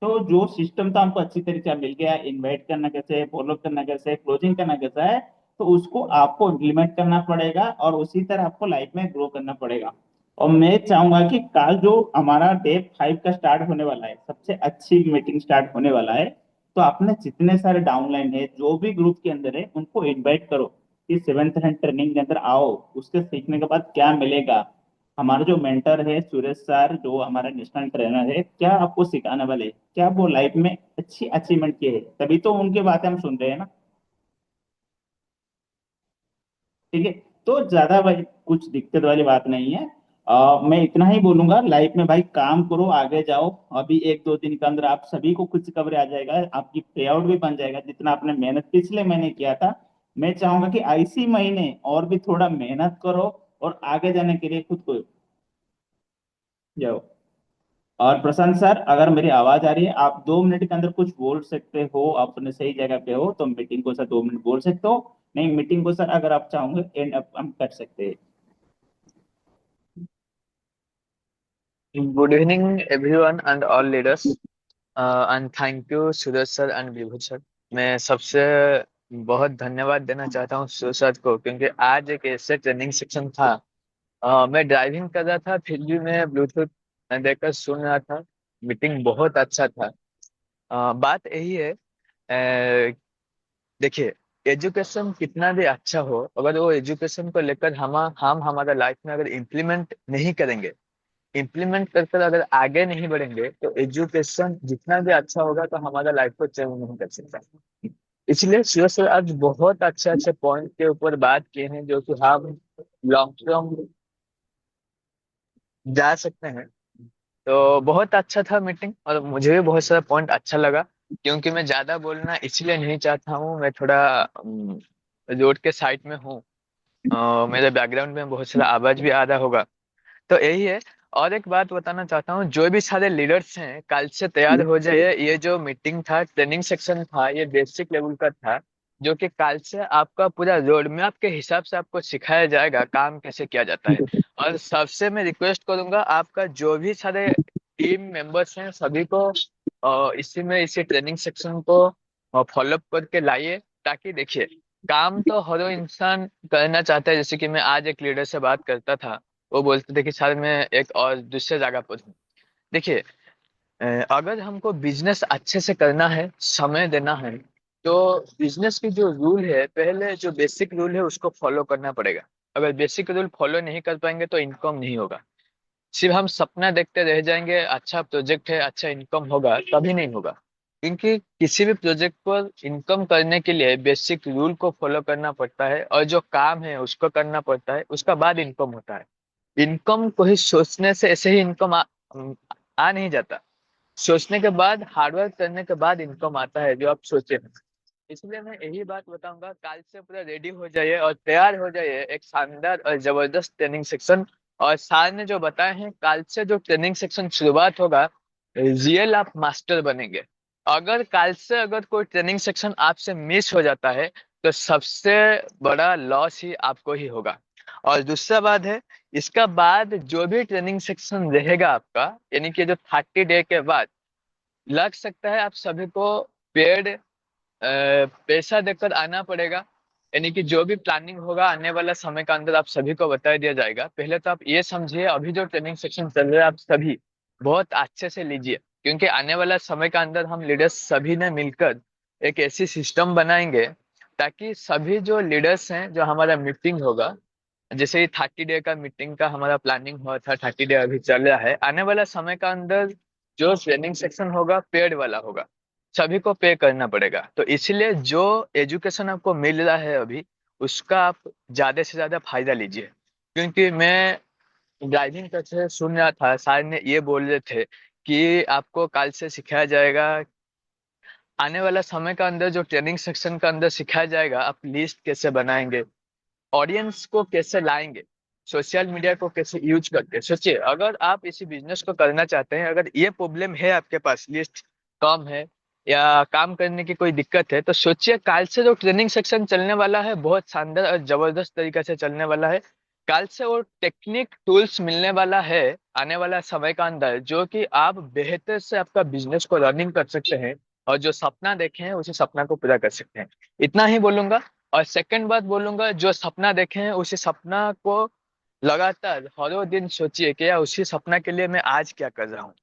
तो जो सिस्टम था हमको अच्छी तरीके से मिल गया, इनवाइट करना कैसे है, फॉलो करना कैसे है, क्लोजिंग करना कैसा है। तो उसको आपको इम्प्लीमेंट करना पड़ेगा और उसी तरह आपको लाइफ में ग्रो करना पड़ेगा। और मैं चाहूंगा कि कल जो हमारा डे 5 का स्टार्ट होने वाला है, सबसे अच्छी मीटिंग स्टार्ट होने वाला है। तो आपने जितने सारे डाउनलाइन है जो भी ग्रुप के अंदर है उनको इनवाइट करो कि 7th हैंड ट्रेनिंग के अंदर आओ। उसके सीखने के बाद क्या मिलेगा, हमारा जो मेंटर है सुरेश सर, जो हमारा नेशनल ट्रेनर है, क्या आपको सिखाने वाले हैं, क्या वो लाइफ में अच्छी अचीवमेंट की है, तभी तो उनकी बातें हम सुन रहे हैं ना। ठीक है। तो ज्यादा भाई कुछ दिक्कत वाली बात नहीं है। मैं इतना ही बोलूंगा, लाइफ में भाई काम करो, आगे जाओ। अभी 1-2 दिन के अंदर आप सभी को कुछ कवर आ जाएगा, आपकी पे आउट भी बन जाएगा जितना आपने मेहनत पिछले महीने किया था। मैं चाहूंगा कि इसी महीने और भी थोड़ा मेहनत करो और आगे जाने के लिए खुद को जाओ। और प्रशांत सर, अगर मेरी आवाज आ रही है, आप 2 मिनट के अंदर कुछ बोल सकते हो, अपने सही जगह पे हो तो मीटिंग को सर 2 मिनट बोल सकते हो। नहीं, मीटिंग को सर अगर आप चाहोगे एंड अप हम कर सकते हैं। Good evening everyone and all leaders, and thank you Suraj sir and Vibhu sir. मैं सबसे बहुत धन्यवाद देना चाहता हूँ सूरज सर को, क्योंकि आज एक ऐसे ट्रेनिंग सेक्शन था। मैं ड्राइविंग कर रहा था, फिर भी मैं ब्लूटूथ देखकर सुन रहा था। मीटिंग बहुत अच्छा था। बात यही है, देखिए, एजुकेशन कितना भी अच्छा हो, अगर वो एजुकेशन को लेकर हम हमारा लाइफ में अगर इम्प्लीमेंट नहीं करेंगे, इम्प्लीमेंट कर कर अगर आगे नहीं बढ़ेंगे, तो एजुकेशन जितना भी अच्छा होगा तो हमारा लाइफ को चेंज नहीं कर सकता। इसलिए सूरज सर आज बहुत अच्छे अच्छे पॉइंट के ऊपर बात किए हैं, जो कि हम लॉन्ग टर्म जा सकते हैं। तो बहुत अच्छा था मीटिंग, और मुझे भी बहुत सारा पॉइंट अच्छा लगा। क्योंकि मैं ज्यादा बोलना इसलिए नहीं चाहता हूँ, मैं थोड़ा रोड के साइड में हूँ। मेरे बैकग्राउंड में बहुत सारा आवाज भी आ रहा होगा, तो यही है। और एक बात बताना चाहता हूँ, जो भी सारे लीडर्स हैं कल से तैयार हो जाइए। ये जो मीटिंग था, ट्रेनिंग सेक्शन था, ये बेसिक लेवल का था, जो कि कल से आपका पूरा रोड मैप के हिसाब से आपको सिखाया जाएगा काम कैसे किया जाता है। और सबसे मैं रिक्वेस्ट करूंगा, आपका जो भी सारे टीम मेंबर्स हैं सभी को इसी ट्रेनिंग सेक्शन को फॉलोअप करके लाइए। ताकि देखिए, काम तो हर वो इंसान करना चाहता है। जैसे कि मैं आज एक लीडर से बात करता था, वो बोलते थे कि सर मैं एक और दूसरे जगह पर हूँ। देखिए, अगर हमको बिजनेस अच्छे से करना है, समय देना है, तो बिजनेस की जो रूल है, पहले जो बेसिक रूल है उसको फॉलो करना पड़ेगा। अगर बेसिक रूल फॉलो नहीं कर पाएंगे तो इनकम नहीं होगा। सिर्फ हम सपना देखते रह जाएंगे, अच्छा प्रोजेक्ट है अच्छा इनकम होगा, कभी नहीं होगा। क्योंकि किसी भी प्रोजेक्ट पर इनकम करने के लिए बेसिक रूल को फॉलो करना पड़ता है, और जो काम है उसको करना पड़ता है, उसका बाद इनकम होता है। इनकम को ही सोचने से ऐसे ही इनकम आ नहीं जाता। सोचने के बाद, हार्डवर्क करने के बाद इनकम आता है, जो आप सोचे। इसलिए मैं यही बात बताऊंगा, कल से पूरा रेडी हो जाइए और तैयार हो जाइए एक शानदार और जबरदस्त ट्रेनिंग सेक्शन। और सर ने जो बताए हैं, कल से जो ट्रेनिंग सेक्शन शुरुआत होगा, रियल आप मास्टर बनेंगे। अगर कल से अगर कोई ट्रेनिंग सेक्शन आपसे मिस हो जाता है, तो सबसे बड़ा लॉस ही आपको ही होगा। और दूसरा बात है, इसका बाद जो भी ट्रेनिंग सेक्शन रहेगा आपका, यानी कि जो 30 डे के बाद, लग सकता है आप सभी को पेड पैसा देकर आना पड़ेगा। यानी कि जो भी प्लानिंग होगा आने वाला समय का अंदर आप सभी को बता दिया जाएगा। पहले तो आप ये समझिए, अभी जो ट्रेनिंग सेक्शन चल रहा है आप सभी बहुत अच्छे से लीजिए। क्योंकि आने वाला समय का अंदर हम लीडर्स सभी ने मिलकर एक ऐसी सिस्टम बनाएंगे, ताकि सभी जो लीडर्स हैं, जो हमारा मीटिंग होगा, जैसे ही 30 डे का मीटिंग का हमारा प्लानिंग हुआ था, 30 डे अभी चल रहा है, आने वाला समय का अंदर जो ट्रेनिंग सेक्शन होगा पेड वाला होगा, सभी को पे करना पड़ेगा। तो इसलिए जो एजुकेशन आपको मिल रहा है अभी, उसका आप ज्यादा से ज्यादा फायदा लीजिए। क्योंकि मैं ड्राइविंग करते सुन रहा था, सर ने ये बोल रहे थे कि आपको कल से सिखाया जाएगा, आने वाला समय का अंदर जो ट्रेनिंग सेक्शन का अंदर सिखाया जाएगा, आप लिस्ट कैसे बनाएंगे, ऑडियंस को कैसे लाएंगे। सोशल मीडिया को कैसे यूज करते हैं। सोचिए, अगर आप इसी बिजनेस को करना चाहते हैं, अगर ये प्रॉब्लम है आपके पास, लिस्ट कम है या काम करने की कोई दिक्कत है, तो सोचिए कल से जो ट्रेनिंग सेक्शन चलने वाला है बहुत शानदार और जबरदस्त तरीके से चलने वाला है। कल से वो टेक्निक टूल्स मिलने वाला है आने वाला समय का अंदर, जो कि आप बेहतर से आपका बिजनेस को रनिंग कर सकते हैं और जो सपना देखे हैं उसी सपना को पूरा कर सकते हैं। इतना ही बोलूंगा। और सेकंड बात बोलूंगा, जो सपना देखे हैं उसी सपना को लगातार हर दिन सोचिए कि यार उसी सपना के लिए मैं आज क्या कर रहा हूँ।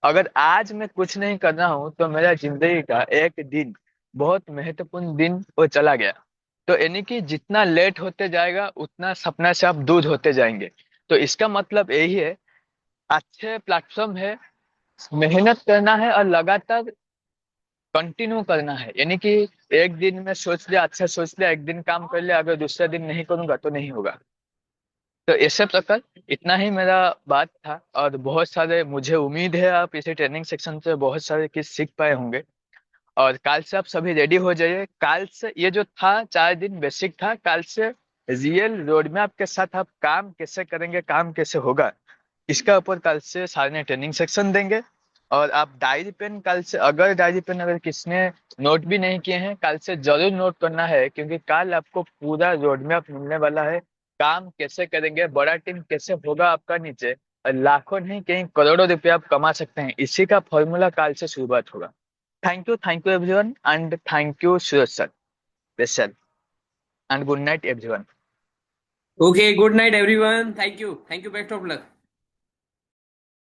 अगर आज मैं कुछ नहीं कर रहा हूँ तो मेरा जिंदगी का एक दिन, बहुत महत्वपूर्ण दिन वो चला गया। तो यानी कि जितना लेट होते जाएगा उतना सपना से आप दूर होते जाएंगे। तो इसका मतलब यही है, अच्छे प्लेटफॉर्म है, मेहनत करना है और लगातार कंटिन्यू करना है। यानी कि एक दिन में सोच लिया, अच्छा सोच लिया, एक दिन काम कर लिया, अगर दूसरे दिन नहीं करूंगा तो नहीं होगा। तो ऐसे प्रकार इतना ही मेरा बात था। और बहुत सारे, मुझे उम्मीद है आप इसे ट्रेनिंग सेक्शन से बहुत सारे चीज सीख पाए होंगे। और कल से आप सभी रेडी हो जाइए। कल से ये जो था 4 दिन बेसिक था, कल से रियल रोड मैप के साथ आप काम कैसे करेंगे, काम कैसे होगा, इसका ऊपर कल से सारे ने ट्रेनिंग सेक्शन देंगे। और आप डायरी पेन कल से, अगर डायरी पेन अगर किसने नोट भी नहीं किए हैं, कल से जरूर नोट करना है, क्योंकि कल आपको पूरा रोड मैप मिलने वाला है। काम कैसे करेंगे, बड़ा टीम कैसे होगा आपका नीचे, और लाखों नहीं कहीं करोड़ों रुपए आप कमा सकते हैं, इसी का फॉर्मूला कल से शुरुआत होगा। Thank you everyone, and thank you Suraj sir, best, and good night everyone. Okay, good night everyone, thank you, best of luck.